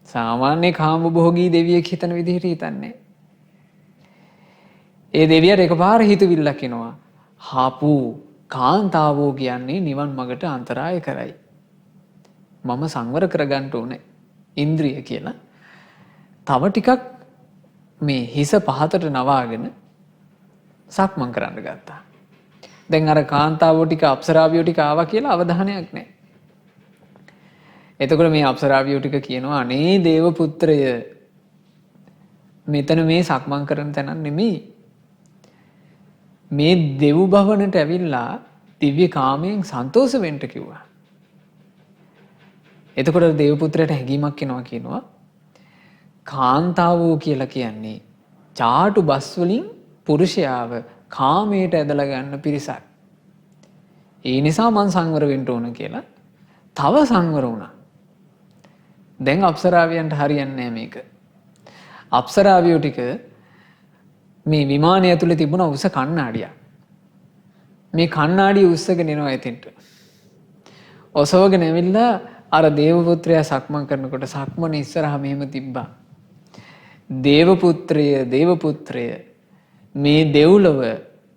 සාමාන්‍ය කාමභෝගී දෙවියෙක් හිතන විදිහට හිතන්නේ. ඒ දෙවියට එකපාර හිතවිල්ලක් එනවා. හාපු කාන්තාවෝ කියන්නේ නිවන් මඟට අන්තරාය කරයි. මම සංවර කරගන්න ඕනේ ඉන්ද්‍රිය කියලා. තව ටිකක් මේ හිස පහතට නවාගෙන සක්මන් කරන්න ගත්තා. දැන් අර කාන්තාවෝ ටික අප්සරාවියෝ ටික ආවා කියලා අවධානයක් නැහැ. එතකොට මේ අප්සරාවියෝ ටික කියනවා අනේ දේව පුත්‍රය මෙතන මේ සක්මන් කරන තැනක් නෙමෙයි. මේ දෙව් භවනට ඇවිල්ලා දිව්‍ය කාමයෙන් සන්තෝෂ වෙන්න කිව්වා. එතකොට දේව පුත්‍රයාට හැඟීමක් එනවා කියනවා කාන්තාවෝ කියලා කියන්නේ චාටු බස් වලින් පුරුෂයාව කාමයට ඇදලා ගන්න පිරිසක්. ඒ නිසා මං සංවර වෙන්න ඕන කියලා තව සංවර වුණා. දැන් අප්සරාවියන්ට හරියන්නේ නැහැ මේක. අප්සරාවියෝ ටික මේ විමානය ඇතුලේ තිබුණ උස කණ්ණාඩියක්. මේ කණ්ණාඩිය උස්සගෙන එනවා එතෙන්ට. ඔසවගෙන ඇවිල්ලා අර දේවපුත්‍රයා සක්මන් කරනකොට සක්මන ඉස්සරහා මෙහෙම තිබ්බා. දේවපුත්‍රය මේ දෙව්ලොව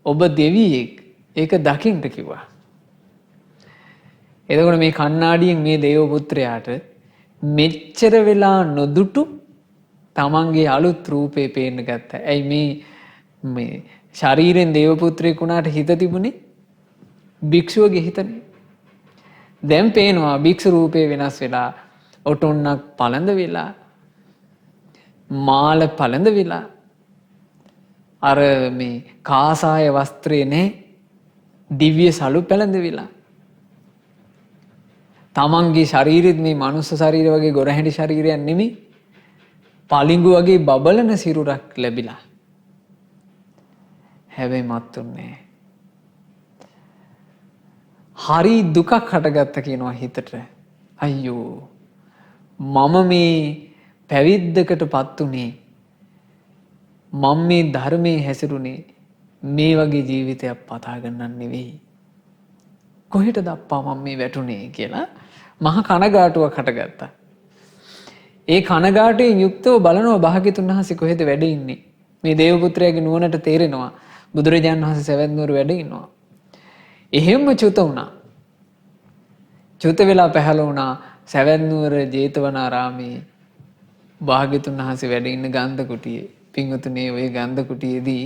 ඔබ දෙවියෙක් ඒක දකින්න කිව්වා. එතකොට මේ කණ්ණාඩියෙන් මේ දේවපුත්‍රයාට මෙච්චර වෙලා නොදුටු තමන්ගේ අලුත් රූපේ පේන්න ගත්තා. ඇයි මේ ශරීරයෙන් දේවපුත්‍රයෙක් වුණාට හිත තිබුණේ භික්ෂුවගේ හිතනේ. දැන් පේනවා භික්ෂු රූපේ වෙනස් වෙලා ඔටොන්නක් පළඳ වෙලා මාල පළඳ වෙලා අර මේ කාසාය වස්ත්‍රේ නේ දිව්‍ය සලු පැළඳ වෙලා තමන්ගේ ශරීරෙත් මේ මනුස්ස ශරීර වගේ ගොරහැඩි ශරීරයක් නෙමෙයි පලිඟු වගේ බබලන සිරුරක් ලැබිලා හැබැයි මත්තුන්නේ හරි දුකක් හටගත්ත කියනවා හිතට. අයියෝ මම මේ පැවිද්දකට පත් උනේ මම මේ ධර්මයේ හැසිරුනේ මේ වගේ ජීවිතයක් පතා ගන්නන් නෙවෙයි. කොහෙටද අප්පා මම මේ වැටුනේ කියලා මහ කනගාටුවක් හටගත්තා. ඒ කනගාටුවෙන් යුක්තව බලනවා භාග්‍යතුන් වහන්සේ කොහෙද වැඩ ඉන්නේ. මේ දේවපුත්‍රයාගේ නුවණට තේරෙනවා බුදුරජාණන් වහන්සේ සවැත් නුවර වැඩ ඉන්නවා. එහෙම්ම චුත වුණා. චුත වෙලා පහළ වුණා සවැත් නුවර ජේතවනාරාමේ භාග්‍යතුන් වහන්සේ වැඩ ඉන්න ගන්ධ කුටියේ. පින්වතුනේ ওই ගන්ධ කුටියේදී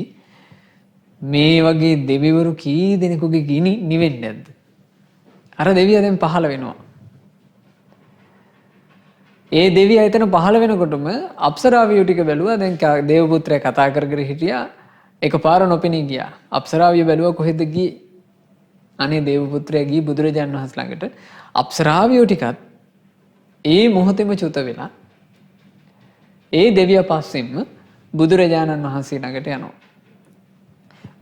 මේ වගේ දෙවිවරු කී දෙනෙකුගේ ගිනි නිවෙන්නේ නැද්ද? අර දෙවියා දැන් පහළ වෙනවා. ඒ දෙවියා එතන පහළ වෙනකොටම අප්සරාවියෝ ටික බැලුවා. දැන් දේවපුත්‍රයා කතා කර කර හිටියා. එකපාර නොපෙනී ගියා. අප්සරාවියෝ බැලුවා කොහෙද ගියේ? අනේ දේවපුත්‍රයා ගියේ බුදුරජාණන් වහන්සේ ළඟට. අප්සරාවියෝ ටිකත් ඒ මොහොතේම චුත වෙලා ඒ දෙවියා පස්සෙන්ම බුදුරජාණන් වහන්සේ ළඟට යනවා.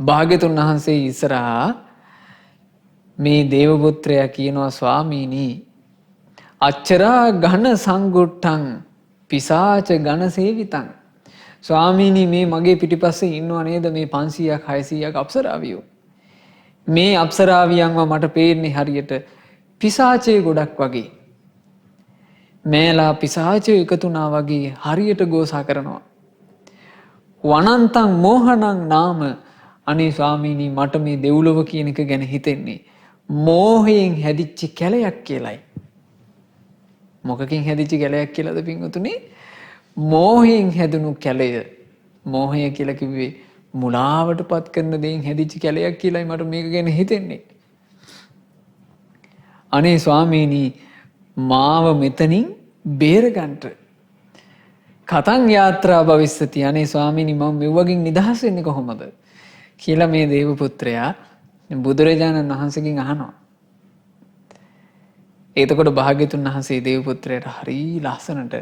භාග්‍යතුන් වහන්සේ ඉස්සරහා මේ දේවපුත්‍රයා කියනවා ස්වාමීනි අච්චරා ඝන සංගුට්ටං පිසාච ඝන සේවිතං. ස්වාමීනි මේ මගේ පිටිපස්සේ ඉන්නව නේද මේ 500ක් 600ක් අප්සරාවියෝ. මේ අප්සරාවියන්ව මට පේන්නේ හරියට පිසාචේ ගොඩක් වගේ. මේලා පිසාචේ එකතුනා වගේ හරියට ගෝසා කරනවා. වනන්තං මෝහනං නාම. අනේ ස්වාමීනි මට මේ දෙව්ලොව කියන එක ගැන හිතෙන්නේ මෝහයෙන් හැදිච්ච කැලයක් කියලයි. මොකකින් හැදිච්ච කැලයක් කියලාද පින්වතුනි? මෝහයෙන් හැදුණු කැලය. මෝහය කියලා කිව්වේ මුලාවටපත් කරන දෙයින් හැදිච්ච කැලයක් කියලායි මට මේක ගැන හිතෙන්නේ. අනේ ස්වාමීනි මාව මෙතනින් බේරගන්න. කතං යාත්‍රා භවිස්සති. අනේ ස්වාමීනි මම මෙව්වකින් නිදහස් වෙන්නේ කොහොමද කියලා මේ දේවපුත්‍රයා බුදුරජාණන් වහන්සේගෙන් අහනවා. එතකොට භාග්‍යතුන් වහන්සේ දේවපුත්‍රයාට හරි ලස්සනට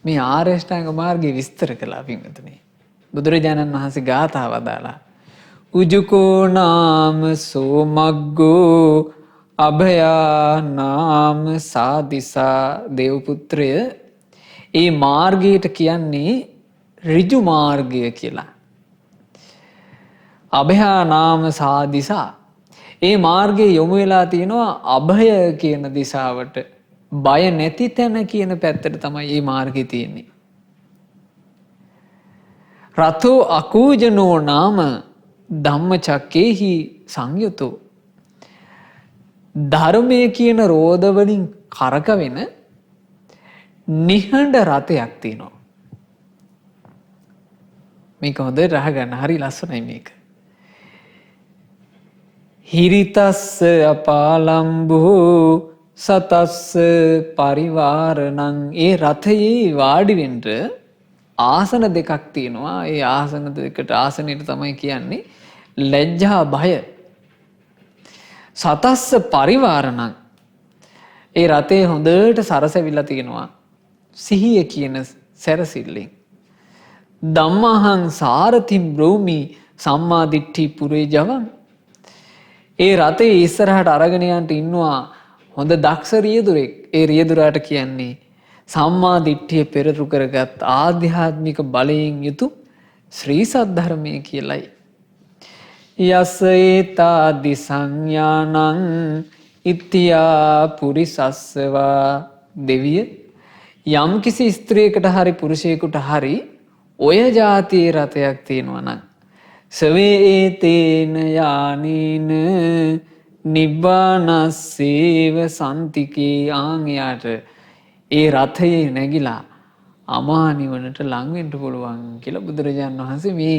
මේ ආර්ය අෂ්ටාංග මාර්ගය විස්තර කළා පින්වතුනි. බුදුරජාණන් වහන්සේ ගාථා වදාලා උජුකෝ නාම සෝමග්ගෝ අභයා නාම සාදිසා. දේවපුත්‍රය ඒ මාර්ගයට කියන්නේ ඍජු මාර්ගය කියලා. අභයා නාම සාදිසා. ඒ මාර්ගයේ යොමු වෙලා තියෙනවා අභය කියන දිශාවට. බය නැති තැන කියන පැත්තට තමයි මේ මාර්ගය තියෙන්නේ. රතෝ අකූජනෝ නාම ධම්මචක්කේහි සංයුතෝ. ධර්මයේ කියන රෝද වලින් කරක වෙන නිහඬ රතයක් තියෙනවා. මේක හොඳට අහගන්න හරි ලස්සනයි මේක. හිරිතස්ස අපාලම්බු සතස්ස පරිවාරණං. ඒ රථයේ වාඩි වෙන්න ආසන දෙකක් තියෙනවා. ඒ ආසන දෙකට ආසනෙට තමයි කියන්නේ ලැජ්ජා බය. සතස්ස පරිවාරණං. ඒ රථේ හොඳට සරසවිලා තියෙනවා සිහිය කියන සැරසිල්ලෙන්. ධම්මහං සාරතිම් බ්‍රෝමි සම්මා දිට්ඨි පුරේ ජවං. ඒ රථේ ඉස්සරහට අරගෙන යන්න ඉන්නවා හොඳ දක්ෂ රියදුරෙක්. ඒ රියදුරාට කියන්නේ සම්මා දිට්ඨිය පෙරටු කරගත් ආධ්‍යාත්මික බලයෙන් යුතු ශ්‍රී සද්ධර්මය කියලයි. යස ඒතාදි සංඥානං ඉත්‍යා පුරිසස්සවා. දෙවිය යම් කිසි ස්ත්‍රියකට හරි පුරුෂයෙකුට හරි ඔය જાතියේ රතයක් තියෙනවා නම් සවේ ඒතේන යානීන නිබ්බානස්සේව සන්තිකේ. ආංයාට ඒ රථයේ නැගිලා අමා නිවනට ලං වෙන්න පුළුවන් කියලා බුදුරජාණන් වහන්සේ මේ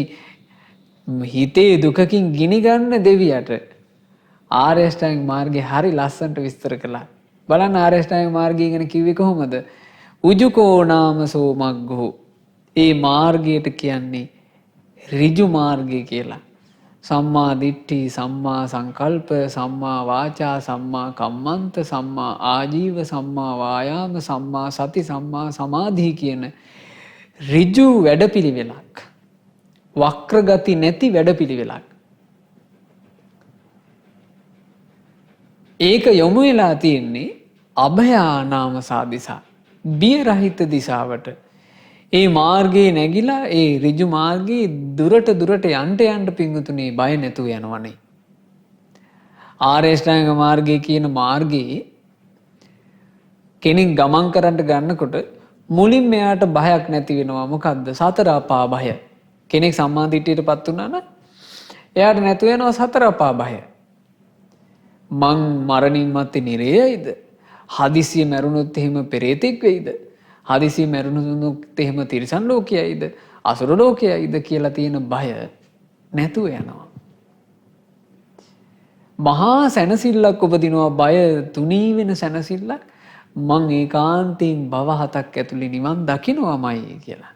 හිතේ දුකකින් ගිනි ගන්න දෙවියට ආර්ය අෂ්ටාංගික මාර්ගය හරි ලස්සනට විස්තර කළා. බලන්න ආර්ය අෂ්ටාංගික මාර්ගය ගැන කිව්වේ කොහොමද? උජුකෝ නාම සෝමග්ගෝ. ඒ මාර්ගයට කියන්නේ ඍජු මාර්ගය කියලා. සම්මා දිට්ඨි, සම්මා සංකල්ප, සම්මා වාචා, සම්මා කම්මන්ත, සම්මා ආජීව, සම්මා වායාම, සම්මා සති, සම්මා සමාධි කියන ඍජු වැඩපිළිවෙලක්. වක්‍ර ගති නැති වැඩපිළිවෙලක්. ඒක යොමු වෙලා තියෙන්නේ අභයා නාම සාදිසා, බිය රහිත දිශාවට. ඒ මාර්ගයේ නැගිලා ඒ ඍජු මාර්ගයේ දුරට යන්න පිංගුතුනේ බය නැතුව යනවනේ. ආර්ය අෂ්ටාංගික මාර්ගය කියන මාර්ගයේ කෙනෙක් ගමන් කරන්න ගන්නකොට මුලින් මෙයාට බයක් නැති වෙනවා. මොකද්ද? සතර අපා භය. කෙනෙක් සම්මා දිට්ඨියටපත් වුණා නම් එයාට නැතු වෙනවා සතර අපා භය. මං මරණින් මත්තේ නිරේයයිද? හදිසිය මැරුණොත් එහෙම පෙරේතෙක් වෙයිද? හදිසිය මැරුණොත් එහෙම තිරිසන් ලෝකයයිද? අසුර ලෝකයයිද කියලා තියෙන බය නැතුව යනවා. මහා සැනසෙල්ලක් උපදිනවා. බය තුනී වෙන සැනසෙල්ලක්. මං ඒකාන්තයෙන් භව 7ක් ඇතුලේ නිවන් දකින්නමයි කියලා.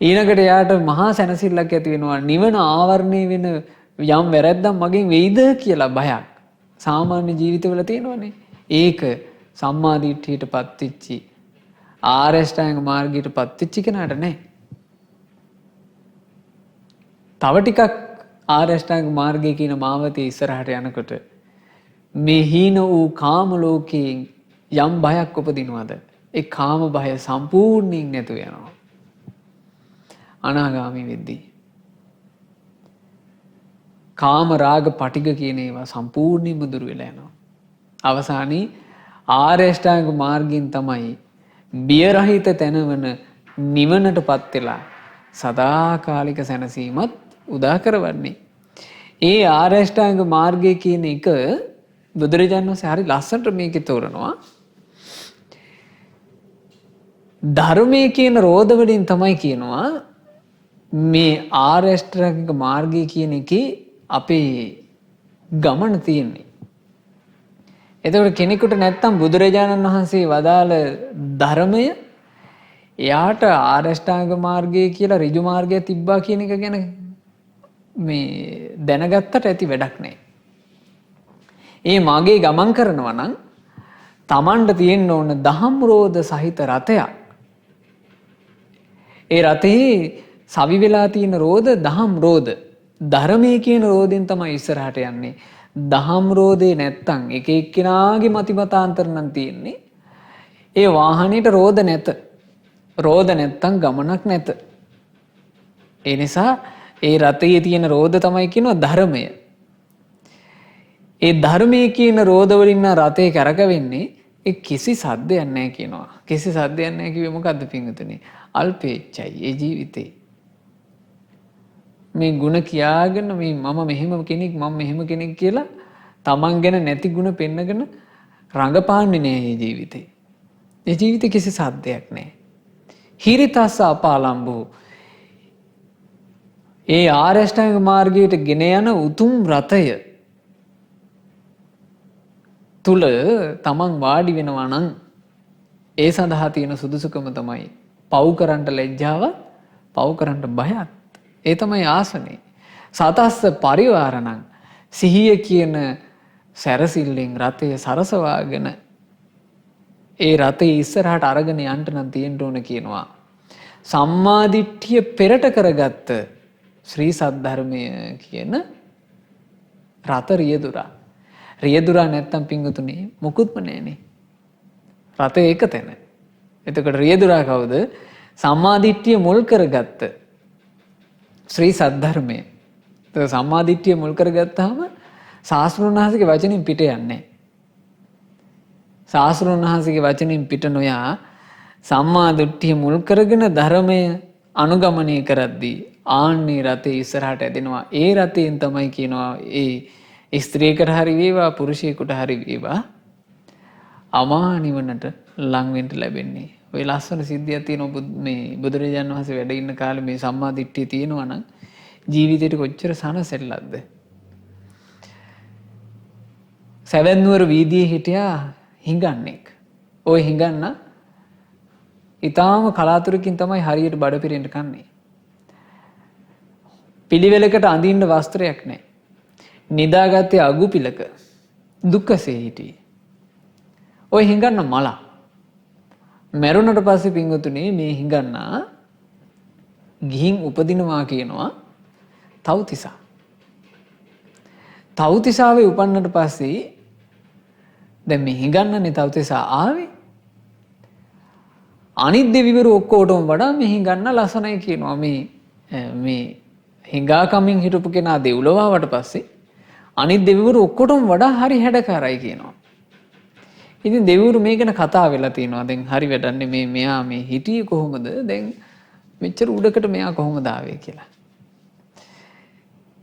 ඊළඟට යාට මහා සැනසෙල්ලක් ඇති වෙනවා. නිවන ආවරණය වෙන යම් වැරැද්දක් මගෙන් වෙයිද කියලා බයක් සාමාන්‍ය ජීවිතවල තියෙනවනේ. ඒක සම්මා දිට්ඨියටපත් වෙච්චි ආර්ය අෂ්ටාංගික මාර්ගයටපත් වෙච්ච කෙනාට නැහැ. තව ටිකක් ආර්ය අෂ්ටාංගික මාර්ගය කියන මාවතේ ඉස්සරහට යනකොට මේ හීන වූ කාම ලෝකයෙන් යම් බයක් උපදිනවද? ඒ කාම බය සම්පූර්ණයෙන් නැතුව යනවා. අනාගාමී වෙද්දී කාම රාග පටිග කියන ඒවා සම්පූර්ණයෙන්ම දුර වෙලා යනවා. අවසානයේ ආර්ය අෂ්ටාංගික මාර්ගයෙන් තමයි බිය රහිත තැනවන නිවනටපත් වෙලා සදාකාලික සැනසීමත් උදා කරවන්නේ. ඒ ආර්ය අෂ්ටාංගික මාර්ගය කියන එක බුදුරජාණන් වහන්සේ හරි ලස්සනට මේකේ තෝරනවා. ධර්මයේ කියන රෝධ වලින් තමයි කියනවා මේ ආර්ය අෂ්ටාංගික මාර්ගය කියන එකේ අපේ ගමන තියෙන්නේ. එතකොට කෙනෙකුට නැත්තම් බුදුරජාණන් වහන්සේ වදාළ ධර්මය එයාට ආර්ය අෂ්ටාංගික මාර්ගය කියලා ඍජු මාර්ගය තිබ්බා කියන එක ගැන මේ දැනගත්තට ඇති වැඩක් නැහැ. ඒ මාගේ ගමන් කරනවා නම් Tamanට තියෙන්න ඕන දහම් රෝධ සහිත රථයක්. ඒ රථේ සවි වෙලා තියෙන රෝධ දහම් රෝධ. ධර්මයේ කියන රෝධෙන් තමයි ඉස්සරහට යන්නේ. දහම් රෝධේ නැත්තම් එක එක්කිනාගේ මතිමතාන්තර නම් තියෙන්නේ. ඒ වාහනේට රෝධ නැත. රෝධ නැත්තම් ගමනක් නැත. ඒ නිසා ඒ රථයේ තියෙන රෝධ තමයි කියනවා ධර්මය. ඒ ධර්මයේ කියන රෝධ වලින් නම් රථේ කරකවෙන්නේ. ඒ කිසි සද්දයක් නැහැ කියනවා. කිසි සද්දයක් නැහැ කිව්වේ මොකද්ද පින්වතුනි? අල්පේච්ඡයි ඒ ජීවිතේ. මේ ಗುಣ කියාගෙන මේ මම මෙහෙම කෙනෙක් මම මෙහෙම කෙනෙක් කියලා තමන් ගැන නැති ಗುಣ පෙන්නගෙන රඟපාන්නේ නෑ මේ ජීවිතේ. මේ ජීවිතේ කිසි සද්දයක් නෑ. හිරිතස්ස අපාලම්බෝ. ඒ ආර්ය අෂ්ටාංගික මාර්ගයට ගෙන යන උතුම් රථය තුල තමන් වාඩි වෙනවා නම් ඒ සඳහා තියෙන සුදුසුකම තමයි පව් කරන්න ලැජ්ජාව, පව් කරන්න බයත්. ඒ තමයි ආසනේ. සතස්ස පරිවාරණං සිහිය කියන සැරසිල්ලෙන් රථය සරසවාගෙන ඒ රථය ඉස්සරහට අරගෙන යන්න නම් තියෙන්න ඕන කියනවා. සම්මාදිට්ඨිය පෙරට කරගත්ත ශ්‍රී සද්ධර්මය කියන රත රියදුරා. රියදුරා නැත්තම් පිංගුතුනේ මොකුත්ම නැහනේ. රතේ එක තැන. එතකොට රියදුරා කවුද? සම්මාදිට්ඨිය මුල් කරගත්ත ශ්‍රී සද්ධර්මය. ඒක සම්මාදිට්ඨිය මුල් කරගත්තාම ශාස්ත්‍රඥ වහන්සේගේ වචනින් පිට යන්නේ නැහැ. ශාස්ත්‍රඥ වහන්සේගේ වචනින් පිට නොයා සම්මාදිට්ඨිය මුල් කරගෙන ධර්මය අනුගමනය කරද්දී ආන්නේ රතේ ඉස්සරහට ඇදෙනවා. ඒ රතෙන් තමයි කියනවා ඒ ස්ත්‍රියකට හරි වේවා පුරුෂයෙකුට හරි වේවා අමා නිවනට ලං වෙන්න ලැබෙන්නේ. ඔය ලස්සන සිද්ධියක් තියෙනවා මේ බුදුරජාණන් වහන්සේ වැඩ ඉන්න කාලේ මේ සම්මා දිට්ඨිය තියෙනවා නම් ජීවිතේට කොච්චර සනසෙල්ලක්ද. සැවැන්නුවර වීදියේ හිටියා හිඟන්නෙක්. ওই හිඟන්න ඊටාම කලාතුරකින් තමයි හරියට බඩ පිරෙන්න කන්නේ. පිළිවෙලකට අඳින්න වස්ත්‍රයක් නැහැ. නිදාගත්තේ අගුපිලක දුක්ඛසේ හිටියේ. ওই හිඟන්න මල මැරුණට පස්සේ පින්වතුනේ මේ හිඟන්නා ගිහින් උපදිනවා කියනවා තව්තිසා. තව්තිසාවේ උපන්නට පස්සේ දැන් මේ හිඟන්නනේ තව්තිසා ආවේ. අනිත් දෙවිවරු ඔක්කොටම වඩා මේ හිඟන්න ලස්සනයි කියනවා. මේ හිඟා කමින් හිටපු කෙනා දෙව්ලොව ආවට පස්සේ අනිත් දෙවිවරු ඔක්කොටම වඩා හරි හැඩකාරයි කියනවා. ඉතින් දෙවිවරු මේ ගැන කතා වෙලා තියෙනවා. දැන් හරි වැඩන්නේ මෙයා මේ හිටියේ කොහොමද? දැන් මෙච්චර උඩකට මෙයා කොහොමද ආවේ කියලා.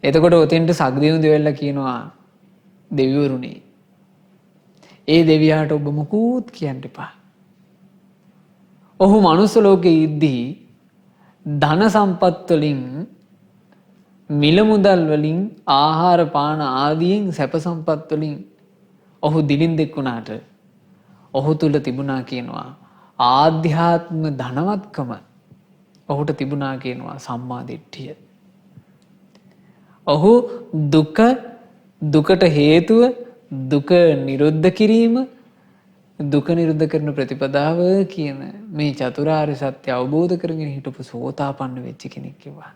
එතකොට ඔතෙන්ට සග්දේවුන් දෙවියන්ලා කියනවා දෙවිවරුනේ. ඒ දෙවියාට ඔබ මොකුත් කියන්න එපා. ඔහු මනුස්ස ලෝකයේ ඉද්දී ධන සම්පත් වලින් මිල මුදල් වලින් ආහාර පාන ආදීන් සැප සම්පත් වලින් ඔහු දිලින්දෙක් වුණාට ඔහු තුල තිබුණා කියනවා ආධ්‍යාත්ම ධනවත්කම. ඔහුට තිබුණා කියනවා සම්මා දිට්ඨිය. ඔහු දුකට හේතුව දුක නිරුද්ධ කිරීම දුක නිරුද්ධ කරන ප්‍රතිපදාව කියන මේ චතුරාර්ය සත්‍ය අවබෝධ කරගෙන හිටපු සෝතාපන්න වෙච්ච කෙනෙක් කිව්වා.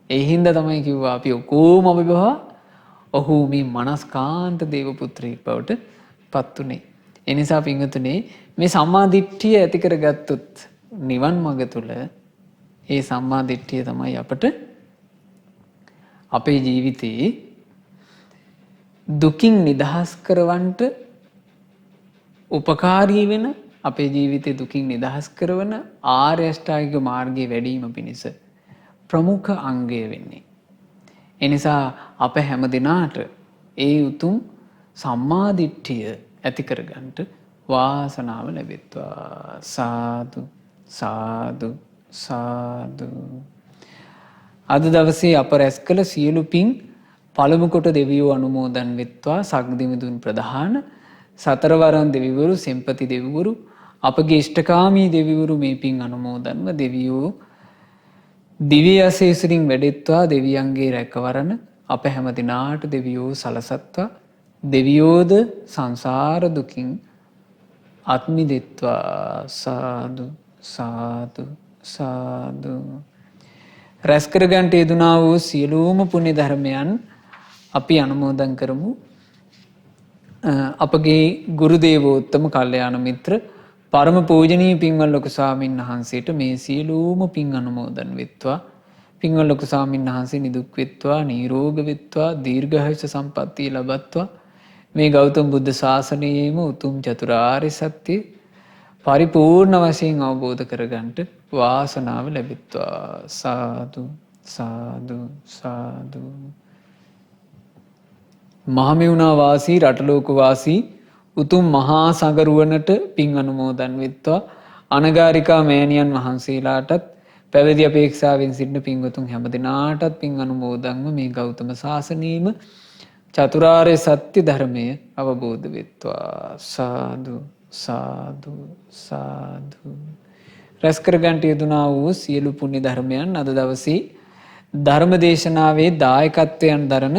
ඒ හින්දා තමයි කිව්වා අපි ඔකෝම අභිභවා ඔහු මේ මනස්කාන්ත දේව පුත්‍රයෙක් බවට පත් උනේ. ඒ නිසා පින්වතුනේ මේ සම්මා දිට්ඨිය ඇති කරගත්තොත් නිවන් මඟ තුල ඒ සම්මා දිට්ඨිය තමයි අපට අපේ ජීවිතේ දුකින් නිදහස් කරවන්නට උපකාරී වෙන අපේ ජීවිතේ දුකින් නිදහස් කරවන ආර්ය අෂ්ටාංගික මාර්ගයේ වැඩිම පිණිස ප්‍රමුඛ අංගය වෙන්නේ. ඒ නිසා අප හැම දිනාට ඒ උතුම් සම්මා දිට්ඨිය ඇති කරගන්නට වාසනාව ලැබෙත්වා. සාදු සාදු සාදු. අද දවසේ අප රැස් කළ සියලු පින් පළමු කොට දෙවියෝ අනුමෝදන් වෙත්වා. සග්දිමිඳුන් ප්‍රධාන සතරවරන් දෙවිවරු සෙම්පති දෙවිවරු අපගේ ඉෂ්ඨකාමී දෙවිවරු මේ පින් අනුමෝදන්ව දෙවියෝ දිව්‍ය ආශීර්වාදයෙන් වැඩෙත්වා. දෙවියන්ගේ රැකවරණ අප හැම දිනාට දෙවියෝ සලසත්වා. දෙවියෝද සංසාර දුකින් අත් මිදෙත්වා. සාදු සාදු සාදු. රැස් කර ගන්නට යෙදුනා වූ සියලුම පුණ්‍ය ධර්මයන් අපි අනුමෝදන් කරමු. අපගේ ගුරු දේවෝත්තම කල්යාණ මිත්‍ර පරම පූජනීය පින්වත් ලොකු ස්වාමීන් වහන්සේට මේ සියලුම පින් අනුමෝදන් වෙත්වා. පින්වත් ලොකු ස්වාමීන් වහන්සේ නිදුක් වෙත්වා, නිරෝග වෙත්වා, දීර්ඝායුෂ සම්පන්නිය ලබත්වා. මේ ගෞතම බුද්ධ ශාසනයේම උතුම් චතුරාර්ය සත්‍ය පරිපූර්ණ වශයෙන් අවබෝධ කරගන්නට වාසනාව ලැබෙත්වා. සාදු සාදු සාදු. මහමෙවුනා වාසී රටලෝක වාසී උතුම් මහා සගරුවනට පින් අනුමෝදන් වෙත්වා. අනගාരികා මෑණියන් වහන්සේලාටත් පැවිදි අපේක්ෂාවෙන් සිටින පින්වතුන් හැම දිනාටත් පින් අනුමෝදන්ව මේ ගෞතම සාසනීයම චතුරාර්ය සත්‍ය ධර්මය අවබෝධ වෙත්වා. සාදු සාදු සාදු. රැස් කරගන්ට යෙදුනා වූ සියලු පුණ්‍ය ධර්මයන් අද දවසේ ධර්ම දේශනාවේ දායකත්වයන් දරන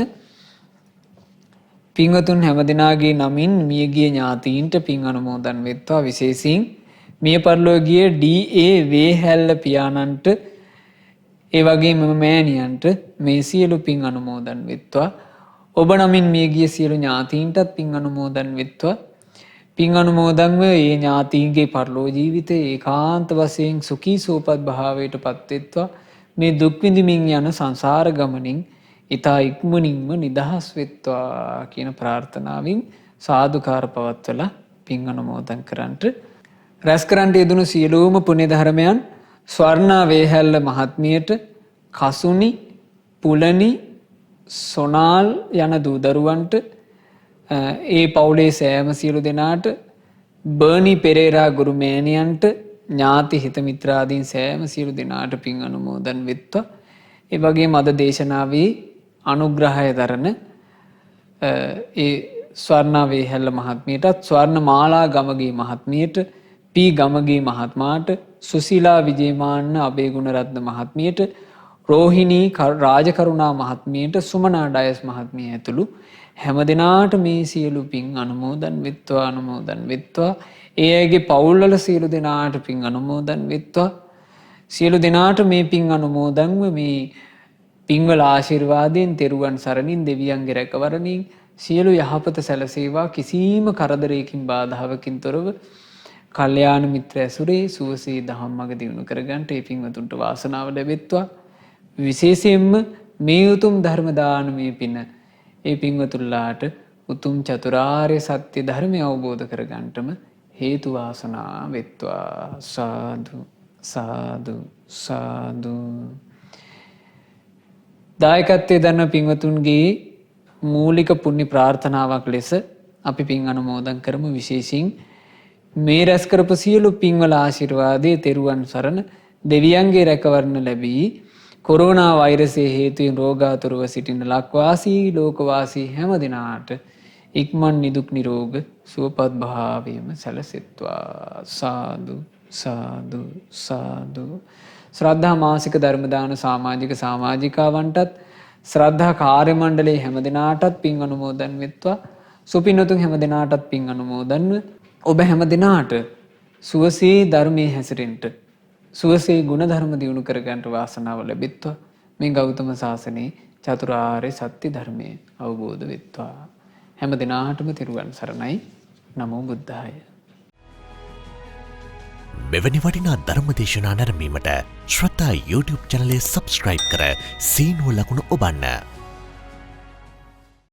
පින්වතුන් හැමදෙනාගේ නමින් මියගිය ඥාතීන්ට පින් අනුමෝදන් වෙත්වා. විශේෂයෙන් මිය පරලෝකීය ඩී.ඒ. වේහැල්ල පියාණන්ට ඒ වගේම මෑණියන්ට මේ සියලු පින් අනුමෝදන් වෙත්වා. ඔබ නමින් මියගිය සියලු ඥාතීන්ටත් පින් අනුමෝදන් වෙත්වා. පින් අනුමෝදන්ව ඒ ඥාතීන්ගේ පරලෝ ජීවිතේ ඒකාන්ත වශයෙන් සුඛී සෝපත් භාවයට පත්වෙත්වා. මේ දුක් විඳින්මින් යන සංසාර ගමනින් ඊතා ඉක්මනින්ම නිදහස් වෙත්වා කියන ප්‍රාර්ථනාවෙන් සාදුකාර පවත්වලා පින් අනුමෝදන් කරන්ට රැස් කරන්ට යෙදුණු සියලුම පුණ්‍ය ධර්මයන් ස්වර්ණා වේහැල්ල මහත්මියට, කසුනි, පුලනි, සොනාල් යන දූ දරුවන්ට, ඒ පවුලේ සෑම සියලු දෙනාට, බර්නි පෙරේරා ගුරු මෑණියන්ට, ඥාති හිත මිත්‍රාදීන් සෑම සියලු දෙනාට පින් අනුමෝදන් වෙත්වා. ඒ වගේම අද දේශනාවේ අනුග්‍රහය දරන ඒ ස්වර්ණා වේහැල්ල මහත්මියටත්, ස්වර්ණ මාලා ගමගේ මහත්මියට, පී ගමගේ මහත්මාට, සුසීලා විජේමාන්න අබේගුණරත්න මහත්මියට, රෝහිණී රාජකරුණා මහත්මියට, සුමනා ඩයස් මහත්මිය ඇතුළු හැම දිනාට මේ සියලු පින් අනුමෝදන් වෙත්වා. අනුමෝදන් වෙත්වා. ඒ අයගේ පවුල්වල සියලු දෙනාට පින් අනුමෝදන් වෙත්වා. සියලු දෙනාට මේ පින් අනුමෝදන්ව මේ පින්වල ආශිර්වාදයෙන්, තෙරුවන් සරණින්, දෙවියන්ගේ රැකවරණින් සියලු යහපත සැලසේවා. කිසිම කරදරයකින් බාධාවකින් තොරව කල්යාණ මිත්‍ර ඇසුරේ සුවසේ දහම්මග දියුණු කරගන්නට ඒ පින්වතුන්ට වාසනාව ලැබෙත්වා. විශේෂයෙන්ම මේ උතුම් ධර්ම දානමය පින ඒ පින්වතුන්ලාට උතුම් චතුරාර්ය සත්‍ය ධර්මය අවබෝධ කරගන්නටම හේතු වාසනා වෙත්වා. සාදු සාදු සාදු. දායකත්වයේ දරන පින්වතුන්ගේ මූලික පුණ්‍ය ප්‍රාර්ථනාවක් ලෙස අපි පින් අනුමෝදන් කරමු. විශේෂයෙන් මේ රැස් කරපු සියලු පින්වල ආශිර්වාදයේ තෙරුවන් සරණ, දෙවියන්ගේ රැකවරණ ලැබී කොරෝනා වෛරසයේ හේතුවෙන් රෝගාතුරව සිටින ලක්වාසී ලෝකවාසී හැම දිනාට ඉක්මන් නිදුක් නිරෝග සුවපත් භාවයම සැලසෙත්වා. සාදු සාදු සාදු. ශ්‍රද්ධා මාසික ධර්ම දාන සමාජිකාවන්ටත් ශ්‍රද්ධා කාර්ය මණ්ඩලයේ හැම දිනාටත් පින් අනුමෝදන් වෙත්වා. සුපින්නතුන් හැම දිනාටත් පින් අනුමෝදන්ව ඔබ හැම දිනාට සුවසේ ධර්මයේ හැසිරෙන්න, සුවසේ ගුණ ධර්ම දියුණු කරගන්නට වාසනාව ලැබෙත්වා. මේ ගෞතම සාසනයේ චතුරාර්ය සත්‍ය ධර්මයේ අවබෝධ වෙත්වා. හැම දිනාටම තෙරුවන් සරණයි. නමෝ බුද්ධාය. මෙවැනි වටිනා ධර්ම දේශනා නැරඹීමට ශ්‍රද්ධා YouTube චැනලය සබ්ස්ක්‍රයිබ් කර සීනුව ලකුණ ඔබන්න.